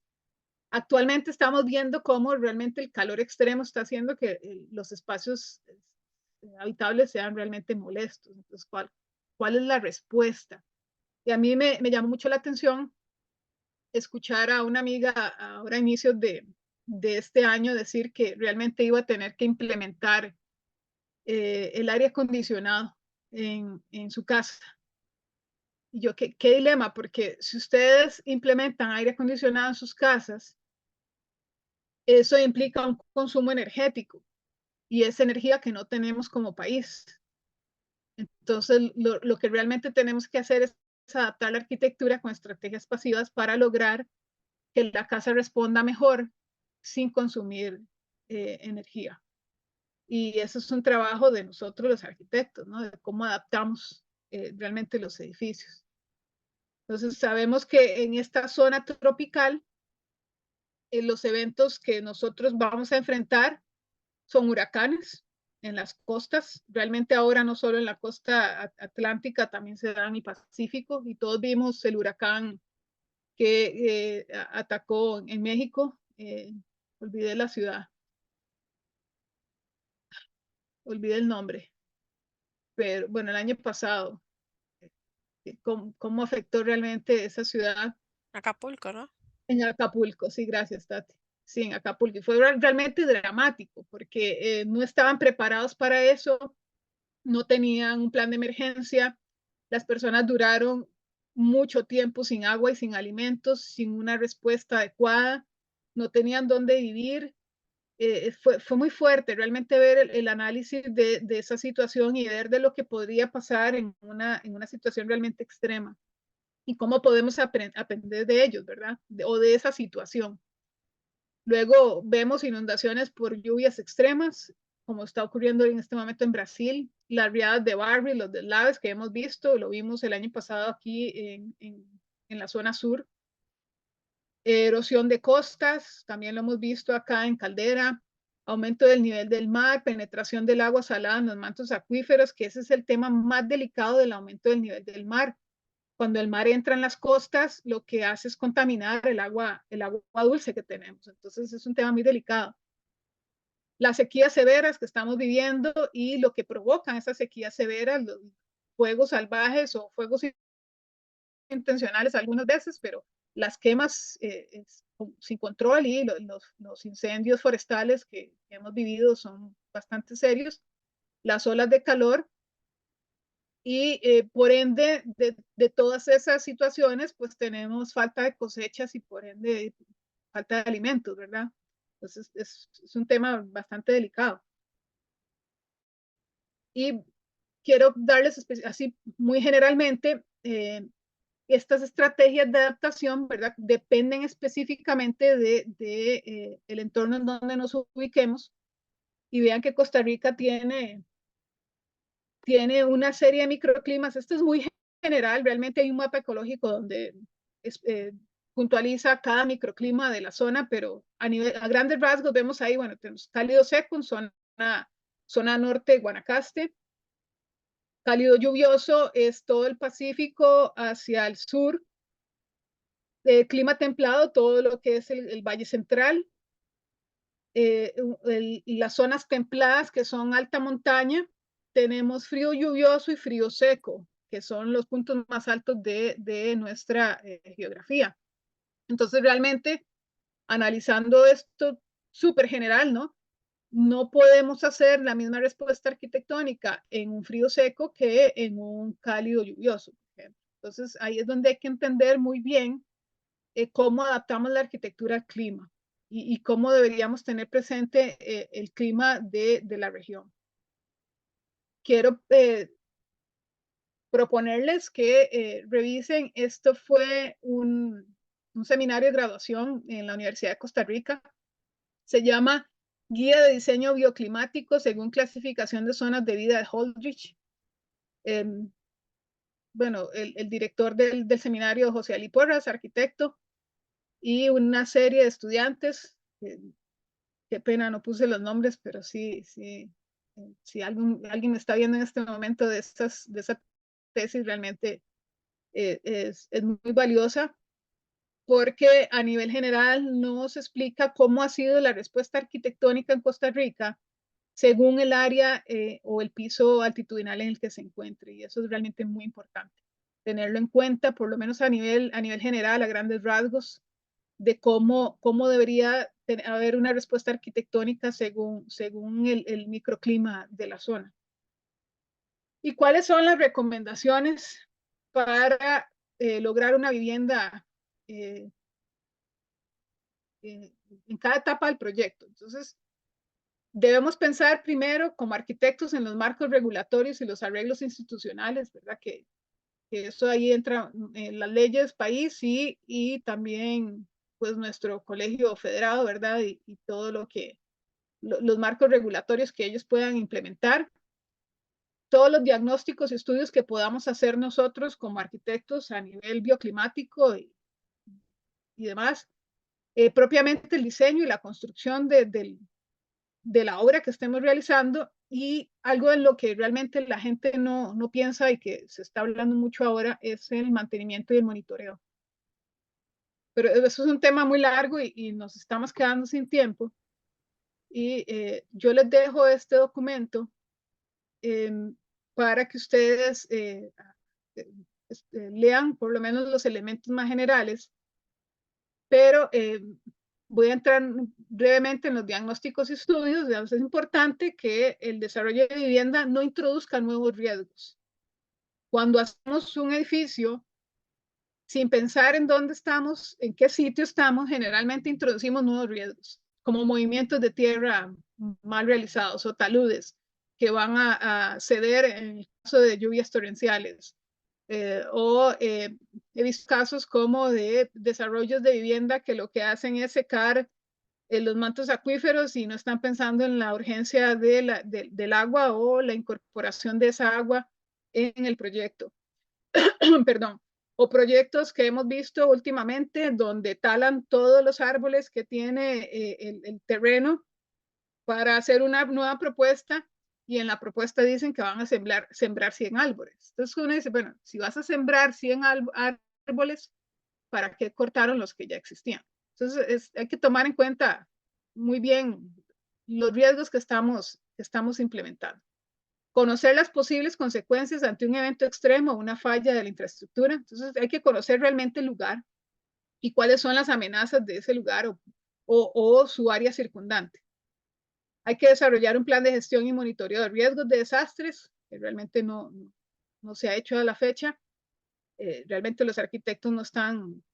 Actualmente estamos viendo cómo realmente el calor extremo está haciendo que los espacios habitables sean realmente molestos. Entonces, ¿cuál es la respuesta? Y a mí me llamó mucho la atención escuchar a una amiga ahora a inicios de este año decir que realmente iba a tener que implementar el aire acondicionado en su casa. Y yo, ¿qué dilema? Porque si ustedes implementan aire acondicionado en sus casas, eso implica un consumo energético y es energía que no tenemos como país. Entonces, lo que realmente tenemos que hacer es adaptar la arquitectura con estrategias pasivas para lograr que la casa responda mejor sin consumir energía. Y eso es un trabajo de nosotros los arquitectos, ¿no? De cómo adaptamos realmente los edificios. Entonces sabemos que en esta zona tropical los eventos que nosotros vamos a enfrentar son huracanes en las costas. Realmente ahora no solo en la costa atlántica, también se da en el Pacífico y todos vimos el huracán que atacó en México. Olvidé la ciudad, olvidé el nombre, pero bueno, el año pasado, cómo afectó realmente esa ciudad. Acapulco, ¿no? En Acapulco, sí, gracias, Tati. Sí, en Acapulco. Y fue realmente dramático porque no estaban preparados para eso, no tenían un plan de emergencia, las personas duraron mucho tiempo sin agua y sin alimentos, sin una respuesta adecuada, no tenían dónde vivir. Fue muy fuerte realmente ver el análisis de esa situación y ver de lo que podría pasar en una situación realmente extrema y cómo podemos aprender de ellos, ¿verdad? O de esa situación. Luego vemos inundaciones por lluvias extremas, como está ocurriendo en este momento en Brasil, las riadas de Barry, los deslaves que hemos visto, lo vimos el año pasado aquí en la zona sur. Erosión de costas, también lo hemos visto acá en Caldera, aumento del nivel del mar, penetración del agua salada en los mantos acuíferos, que ese es el tema más delicado del aumento del nivel del mar. Cuando el mar entra en las costas, lo que hace es contaminar el agua dulce que tenemos. Entonces es un tema muy delicado. Las sequías severas que estamos viviendo y lo que provocan esas sequías severas, los fuegos salvajes o fuegos intencionales algunas veces, pero las quemas sin control y los incendios forestales que hemos vivido son bastante serios, las olas de calor y por ende de todas esas situaciones pues tenemos falta de cosechas y por ende falta de alimentos, ¿verdad? Entonces es un tema bastante delicado. Y quiero darles así muy generalmente estas estrategias de adaptación, ¿verdad? Dependen específicamente el entorno en donde nos ubiquemos. Y vean que Costa Rica tiene una serie de microclimas. Esto es muy general, realmente hay un mapa ecológico donde puntualiza cada microclima de la zona, pero a grandes rasgos vemos ahí, bueno, tenemos cálido seco en zona norte, Guanacaste. Cálido lluvioso es todo el Pacífico hacia el sur. Clima templado, todo lo que es el Valle Central. Las zonas templadas, que son alta montaña, tenemos frío lluvioso y frío seco, que son los puntos más altos de nuestra geografía. Entonces, realmente, analizando esto súper general, ¿no? No podemos hacer la misma respuesta arquitectónica en un frío seco que en un cálido lluvioso, por ejemplo. Entonces, ahí es donde hay que entender muy bien cómo adaptamos la arquitectura al clima y cómo deberíamos tener presente el clima de la región. Quiero proponerles que revisen, esto fue un seminario de graduación en la Universidad de Costa Rica, se llama Guía de Diseño Bioclimático según clasificación de zonas de vida de Holdridge. Bueno, el director del seminario, José Ali Porras, arquitecto, y una serie de estudiantes, qué pena, no puse los nombres, pero sí, si alguien me está viendo en este momento de esa tesis, realmente es muy valiosa, porque a nivel general nos explica cómo ha sido la respuesta arquitectónica en Costa Rica según el área o el piso altitudinal en el que se encuentre, y eso es realmente muy importante, tenerlo en cuenta, por lo menos a nivel general, a grandes rasgos, de cómo debería haber una respuesta arquitectónica según el microclima de la zona. ¿Y cuáles son las recomendaciones para lograr una vivienda en cada etapa del proyecto? Entonces, debemos pensar primero como arquitectos en los marcos regulatorios y los arreglos institucionales, ¿verdad? Que eso ahí entra en las leyes país y también pues nuestro colegio federado, ¿verdad? Y todo lo que, los marcos regulatorios que ellos puedan implementar. Todos los diagnósticos y estudios que podamos hacer nosotros como arquitectos a nivel bioclimático y demás. Propiamente el diseño y la construcción de la obra que estemos realizando, y algo en lo que realmente la gente no piensa y que se está hablando mucho ahora es el mantenimiento y el monitoreo. Pero eso es un tema muy largo y nos estamos quedando sin tiempo. Y yo les dejo este documento para que ustedes lean por lo menos los elementos más generales, pero voy a entrar brevemente en los diagnósticos y estudios. Es importante que el desarrollo de vivienda no introduzca nuevos riesgos. Cuando hacemos un edificio, sin pensar en dónde estamos, en qué sitio estamos, generalmente introducimos nuevos riesgos, como movimientos de tierra mal realizados o taludes que van a ceder en el caso de lluvias torrenciales. He visto casos como de desarrollos de vivienda que lo que hacen es secar los mantos acuíferos y no están pensando en la urgencia del agua o la incorporación de esa agua en el proyecto. Perdón. O proyectos que hemos visto últimamente donde talan todos los árboles que tiene el terreno para hacer una nueva propuesta y en la propuesta dicen que van a sembrar 100 árboles. Entonces uno dice, bueno, si vas a sembrar 100 árboles, ¿para qué cortaron los que ya existían? Entonces hay que tomar en cuenta muy bien los riesgos que estamos implementando. Conocer las posibles consecuencias ante un evento extremo o una falla de la infraestructura. Entonces hay que conocer realmente el lugar y cuáles son las amenazas de ese lugar o su área circundante. Hay que desarrollar un plan de gestión y monitoreo de riesgos de desastres, que realmente no se ha hecho a la fecha. Realmente los arquitectos no están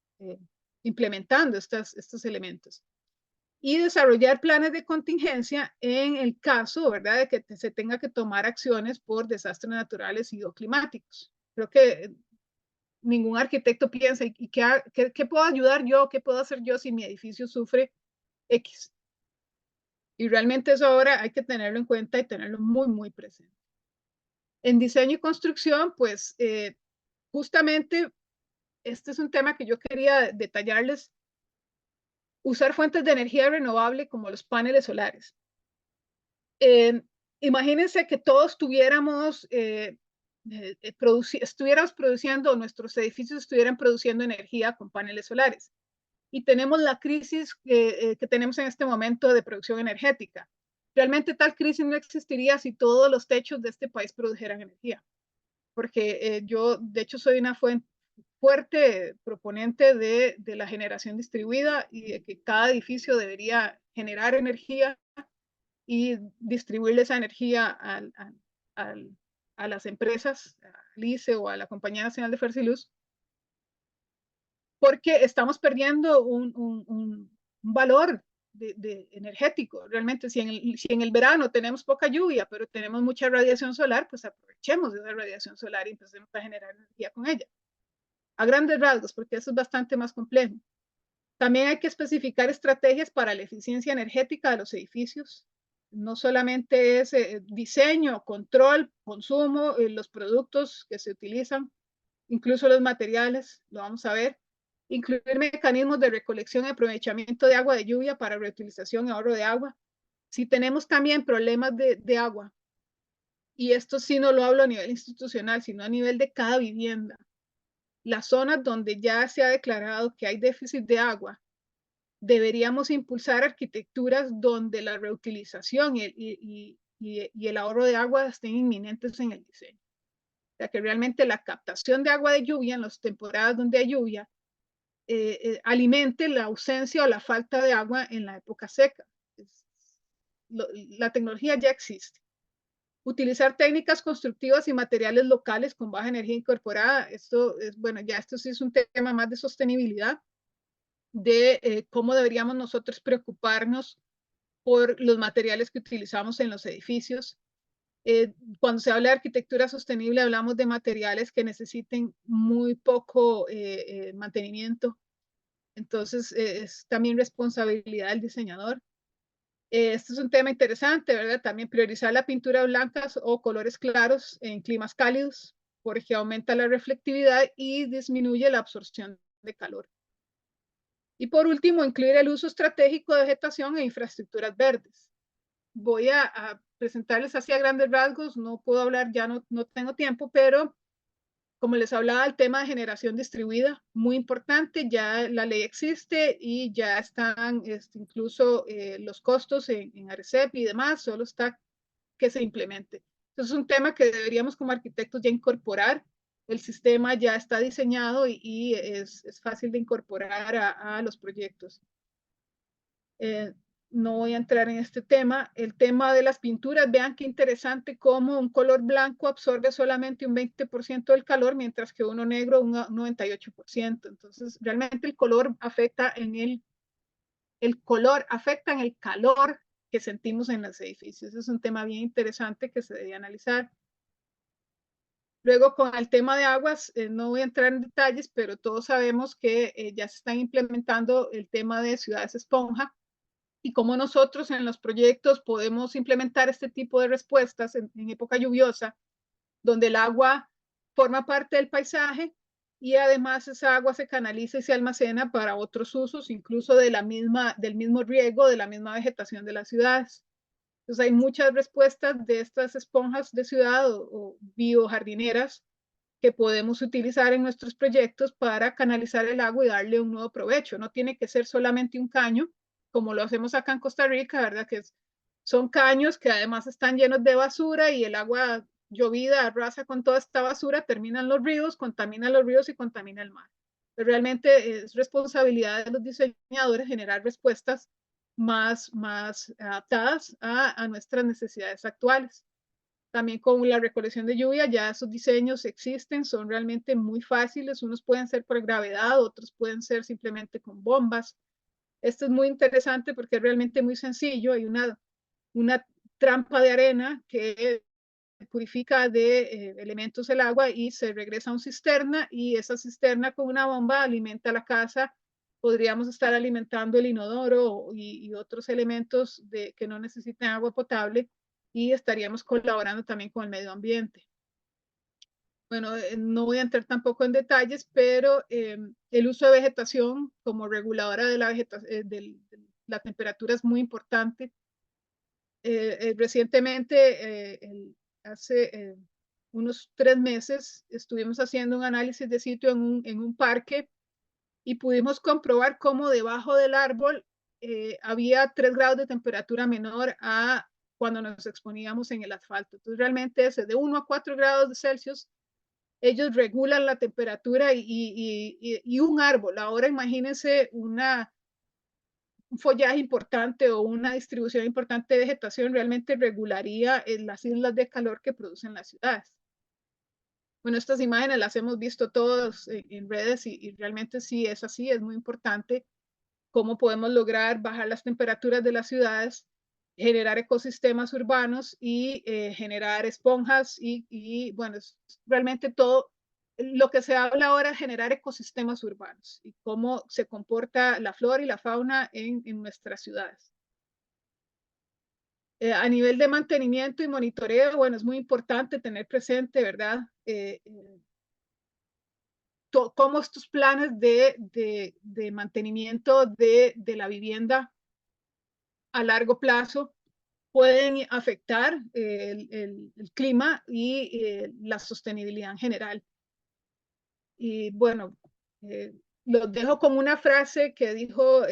implementando estos elementos. Y desarrollar planes de contingencia en el caso, ¿verdad?, de que se tenga que tomar acciones por desastres naturales y o climáticos. Creo que ningún arquitecto piensa, ¿y qué puedo ayudar yo? ¿Qué puedo hacer yo si mi edificio sufre X? Y realmente eso ahora hay que tenerlo en cuenta y tenerlo muy, muy presente. En diseño y construcción, pues justamente este es un tema que yo quería detallarles. Usar fuentes de energía renovable como los paneles solares. Imagínense que todos estuviéramos produciendo, nuestros edificios estuvieran produciendo energía con paneles solares. Y tenemos la crisis que tenemos en este momento de producción energética. Realmente tal crisis no existiría si todos los techos de este país produjeran energía. Porque yo, de hecho, soy una fuerte proponente de la generación distribuida y de que cada edificio debería generar energía y distribuirle esa energía a las empresas, al ICE o a la Compañía Nacional de Fuerza y Luz, porque estamos perdiendo un valor energético. Realmente, si en el verano tenemos poca lluvia, pero tenemos mucha radiación solar, pues aprovechemos esa radiación solar y empecemos a generar energía con ella. A grandes rasgos, porque eso es bastante más complejo. También hay que especificar estrategias para la eficiencia energética de los edificios. No solamente es diseño, control, consumo, los productos que se utilizan, incluso los materiales, lo vamos a ver. Incluir mecanismos de recolección y aprovechamiento de agua de lluvia para reutilización y ahorro de agua. Si tenemos también problemas de agua, y esto sí no lo hablo a nivel institucional, sino a nivel de cada vivienda, las zonas donde ya se ha declarado que hay déficit de agua, deberíamos impulsar arquitecturas donde la reutilización y el ahorro de agua estén inminentes en el diseño. O sea, que realmente la captación de agua de lluvia en las temporadas donde hay lluvia alimente la ausencia o la falta de agua en la época seca. La tecnología ya existe. Utilizar técnicas constructivas y materiales locales con baja energía incorporada. Esto es, bueno, ya esto sí es un tema más de sostenibilidad, de cómo deberíamos nosotros preocuparnos por los materiales que utilizamos en los edificios. Cuando se habla de arquitectura sostenible, hablamos de materiales que necesiten muy poco mantenimiento. Entonces, es también responsabilidad del diseñador. Este es un tema interesante, ¿verdad? También priorizar la pintura blanca o colores claros en climas cálidos, porque aumenta la reflectividad y disminuye la absorción de calor. Y por último, incluir el uso estratégico de vegetación e infraestructuras verdes. Voy a presentarles así a grandes rasgos, no puedo hablar, ya no tengo tiempo, pero como les hablaba, el tema de generación distribuida, muy importante, ya la ley existe y ya están incluso los costos en ARECEP y demás, solo está que se implemente. Entonces es un tema que deberíamos como arquitectos ya incorporar. El sistema ya está diseñado y es fácil de incorporar a los proyectos. No voy a entrar en este tema. El tema de las pinturas, vean qué interesante cómo un color blanco absorbe solamente un 20% del calor, mientras que uno negro un 98%. Entonces, realmente el color afecta en el calor que sentimos en los edificios. Es un tema bien interesante que se debe analizar. Luego, con el tema de aguas, no voy a entrar en detalles, pero todos sabemos que ya se están implementando el tema de ciudades esponja, y cómo nosotros en los proyectos podemos implementar este tipo de respuestas en época lluviosa, donde el agua forma parte del paisaje y además esa agua se canaliza y se almacena para otros usos, incluso del mismo riego, de la misma vegetación de las ciudades. Entonces hay muchas respuestas de estas esponjas de ciudad o biojardineras que podemos utilizar en nuestros proyectos para canalizar el agua y darle un nuevo provecho. No tiene que ser solamente un caño, como lo hacemos acá en Costa Rica, ¿verdad? Son caños que además están llenos de basura y el agua llovida arrasa con toda esta basura, termina en los ríos, contamina los ríos y contamina el mar. Pero realmente es responsabilidad de los diseñadores generar respuestas más adaptadas a nuestras necesidades actuales. También con la recolección de lluvia, ya esos diseños existen, son realmente muy fáciles. Unos pueden ser por gravedad, otros pueden ser simplemente con bombas. Esto es muy interesante porque es realmente muy sencillo. Hay una trampa de arena que purifica de elementos el agua y se regresa a una cisterna y esa cisterna con una bomba alimenta la casa. Podríamos estar alimentando el inodoro y otros elementos que no necesiten agua potable y estaríamos colaborando también con el medio ambiente. Bueno, no voy a entrar tampoco en detalles, pero el uso de vegetación como reguladora de de la temperatura es muy importante. Recientemente, hace unos 3 meses, estuvimos haciendo un análisis de sitio en un parque y pudimos comprobar cómo debajo del árbol había 3 grados de temperatura menor a cuando nos exponíamos en el asfalto. Entonces, realmente es de 1 a 4 grados Celsius. Ellos regulan la temperatura y un árbol. Ahora imagínense un follaje importante o una distribución importante de vegetación realmente regularía las islas de calor que producen las ciudades. Bueno, estas imágenes las hemos visto todos en redes y realmente sí es así, es muy importante cómo podemos lograr bajar las temperaturas de las ciudades, generar ecosistemas urbanos y generar esponjas bueno, es realmente todo lo que se habla ahora es generar ecosistemas urbanos y cómo se comporta la flora y la fauna en nuestras ciudades. A nivel de mantenimiento y monitoreo, bueno, es muy importante tener presente, ¿verdad? Cómo estos planes de mantenimiento de la vivienda a largo plazo pueden afectar el clima y la sostenibilidad en general. Y bueno, los dejo con una frase que dijo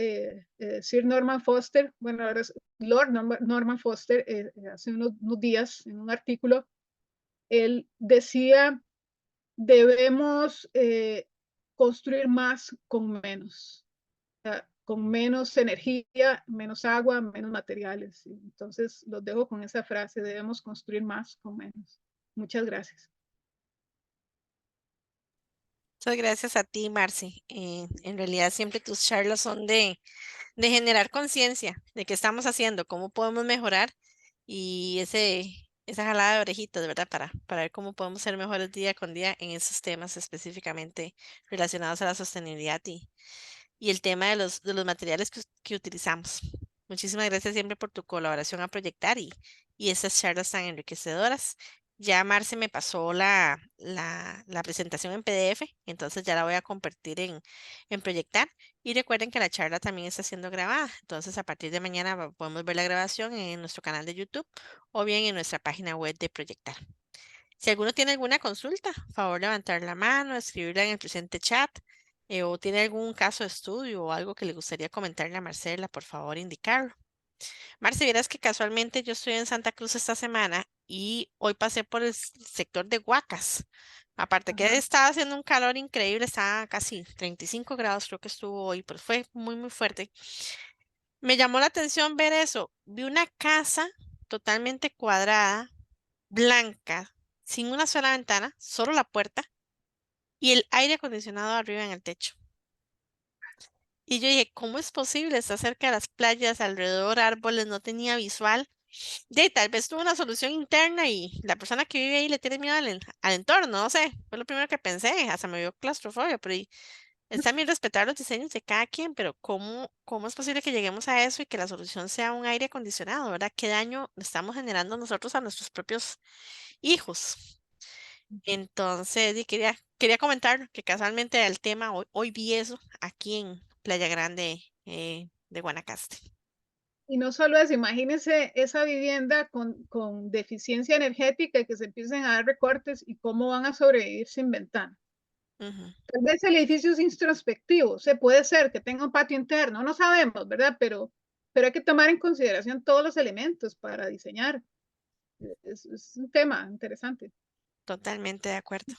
Sir Norman Foster, bueno, ahora es Lord Norman Foster, hace unos días en un artículo. Él decía, debemos construir más con menos, o sea, con menos energía, menos agua, menos materiales. Entonces, los dejo con esa frase, debemos construir más con menos. Muchas gracias. Muchas gracias a ti, Marci. En realidad siempre tus charlas son de generar conciencia de qué estamos haciendo, cómo podemos mejorar y esa jalada de orejitas, ¿verdad? Para ver cómo podemos ser mejores día con día en esos temas específicamente relacionados a la sostenibilidad y el tema de los materiales que utilizamos. Muchísimas gracias siempre por tu colaboración a proyectar y estas charlas tan enriquecedoras. Ya Marce me pasó la presentación en PDF, entonces ya la voy a compartir en Proyectar. Y recuerden que la charla también está siendo grabada, entonces a partir de mañana podemos ver la grabación en nuestro canal de YouTube o bien en nuestra página web de Proyectar. Si alguno tiene alguna consulta, favor levantar la mano, escribirla en el presente chat, o tiene algún caso de estudio o algo que le gustaría comentarle a Marcela, por favor indicarlo. Marce, vieras que casualmente yo estoy en Santa Cruz esta semana y hoy pasé por el sector de Huacas. Aparte que Ajá. estaba haciendo un calor increíble, estaba casi 35 grados, creo que estuvo hoy, pero fue muy, muy fuerte. Me llamó la atención ver eso. Vi una casa totalmente cuadrada, blanca, sin una sola ventana, solo la puerta y el aire acondicionado arriba en el techo. Y yo dije, ¿cómo es posible? Está cerca de las playas, alrededor árboles, no tenía visual. De tal vez tuvo una solución interna y la persona que vive ahí le tiene miedo al entorno, no sé, fue lo primero que pensé, hasta me dio claustrofobia, pero está bien respetar los diseños de cada quien, pero ¿cómo es posible que lleguemos a eso y que la solución sea un aire acondicionado, ¿verdad? ¿Qué daño le estamos generando nosotros a nuestros propios hijos? Entonces, quería comentar que casualmente el tema, hoy vi eso aquí en Playa Grande de Guanacaste. Y no solo eso, imagínense esa vivienda con deficiencia energética y que se empiecen a dar recortes y cómo van a sobrevivir sin ventana. Ujú, Tal vez el edificio es introspectivo, se puede ser que tenga un patio interno, no sabemos, ¿verdad? Pero hay que tomar en consideración todos los elementos para diseñar. Es un tema interesante. totalmente de acuerdo.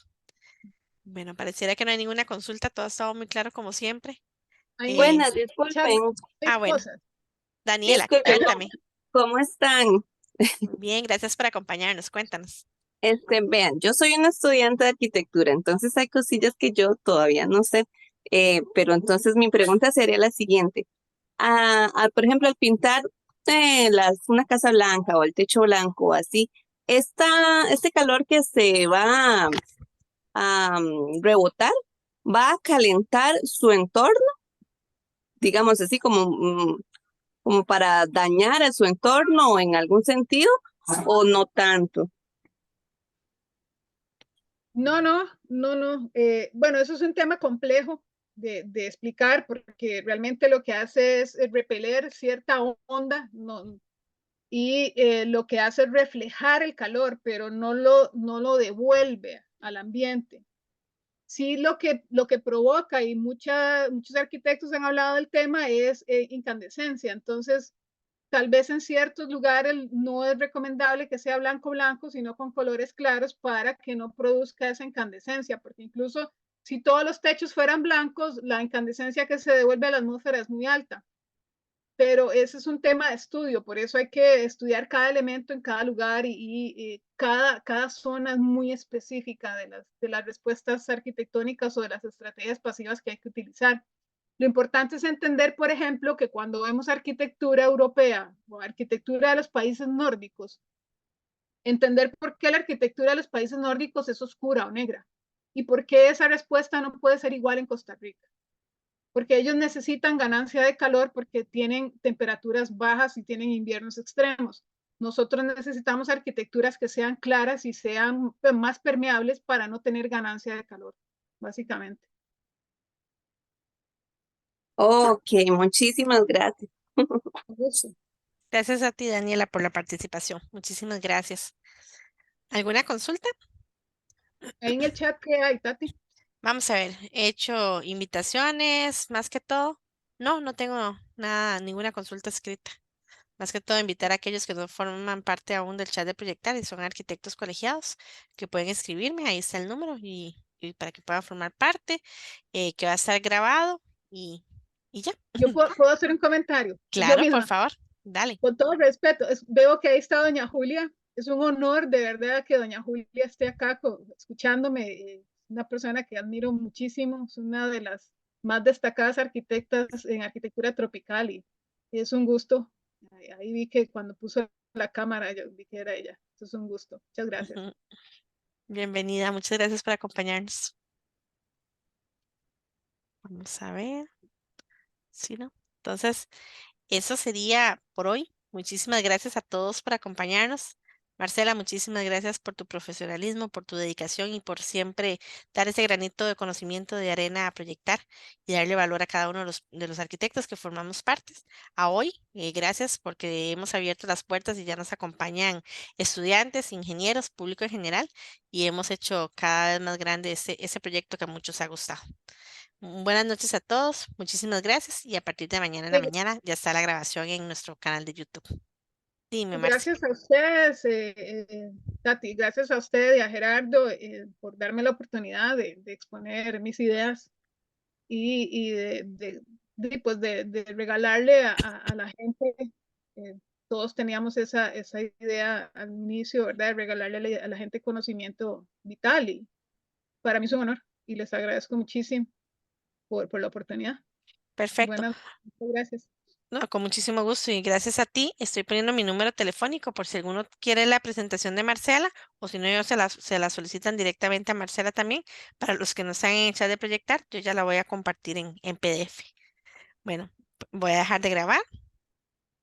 Bueno, pareciera que no hay ninguna consulta, todo ha estado muy claro como siempre. Ahí en Eh, Buenas, el chat disculpen, hay bueno, cosas. Daniela, disculpen, cuéntame. ¿cómo están? Muy bien, gracias por acompañarnos, cuéntanos. Vean, yo soy una estudiante de arquitectura, entonces hay cosillas que yo todavía no sé, pero entonces mi pregunta sería la siguiente. Por ejemplo, al pintar una casa blanca o el techo blanco o así, este calor que se va a rebotar, va a calentar su entorno, digamos así como para dañar a su entorno en algún sentido o no tanto. No. Bueno, eso es un tema complejo de explicar porque realmente lo que hace es repeler cierta onda no, y lo que hace es reflejar el calor, pero no lo devuelve al ambiente. Sí, lo que provoca, y muchos arquitectos han hablado del tema, es incandescencia. Entonces, tal vez en ciertos lugares no es recomendable que sea blanco blanco, sino con colores claros para que no produzca esa incandescencia, porque incluso si todos los techos fueran blancos, la incandescencia que se devuelve a la atmósfera es muy alta. Pero ese es un tema de estudio, por eso hay que estudiar cada elemento en cada lugar y cada zona es muy específica de las respuestas arquitectónicas o de las estrategias pasivas que hay que utilizar. Lo importante es entender, por ejemplo, que cuando vemos arquitectura europea o arquitectura de los países nórdicos, entender por qué la arquitectura de los países nórdicos es oscura o negra y por qué esa respuesta no puede ser igual en Costa Rica. Porque ellos necesitan ganancia de calor porque tienen temperaturas bajas y tienen inviernos extremos. Nosotros necesitamos arquitecturas que sean claras y sean más permeables para no tener ganancia de calor, básicamente. Ok, muchísimas gracias. Gracias a ti, Daniela, por la participación. Muchísimas gracias. ¿Alguna consulta? Ahí en el chat que hay, Tati. Vamos a ver, he hecho invitaciones, más que todo. No tengo nada, ninguna consulta escrita. Más que todo, invitar a aquellos que no forman parte aún del chat de Proyectar y son arquitectos colegiados, que pueden escribirme, ahí está el número y para que puedan formar parte, que va a estar grabado y, y ya. Yo puedo hacer un comentario. Yo Claro, por misma, favor, dale. con todo respeto, veo que ahí está doña Julia. Es un honor de verdad que doña Julia esté acá escuchándome. Una persona que admiro muchísimo, es una de las más destacadas arquitectas en arquitectura tropical y es un gusto. Ahí vi que cuando puso la cámara, yo vi que era ella. Eso es un gusto. Muchas gracias. Ujú. Bienvenida, muchas gracias por acompañarnos. Vamos a ver, si no. Entonces, eso sería por hoy. Muchísimas gracias a todos por acompañarnos. Marcela, muchísimas gracias por tu profesionalismo, por tu dedicación y por siempre dar ese granito de conocimiento de arena a proyectar y darle valor a cada uno de los arquitectos que formamos partes. A hoy, gracias porque hemos abierto las puertas y ya nos acompañan estudiantes, ingenieros, público en general y hemos hecho cada vez más grande ese proyecto que a muchos ha gustado. Buenas noches a todos, muchísimas gracias y a partir de mañana en la mañana ya está la grabación en nuestro canal de YouTube. Dime, Marce. Gracias a ustedes, Tati, gracias a usted y a Gerardo por darme la oportunidad de exponer mis ideas y pues de regalarle a la gente. eh, Todos teníamos esa idea al inicio, ¿verdad? De regalarle a la gente conocimiento vital y para mí es un honor y les agradezco muchísimo por la oportunidad. Perfecto. Buenas, muchas gracias. No, con muchísimo gusto y gracias a ti estoy poniendo mi número telefónico por si alguno quiere la presentación de Marcela o si no, ellos se la solicitan directamente a Marcela también. Para los que no están en el chat de proyectar, yo ya la voy a compartir en PDF. Bueno, voy a dejar de grabar.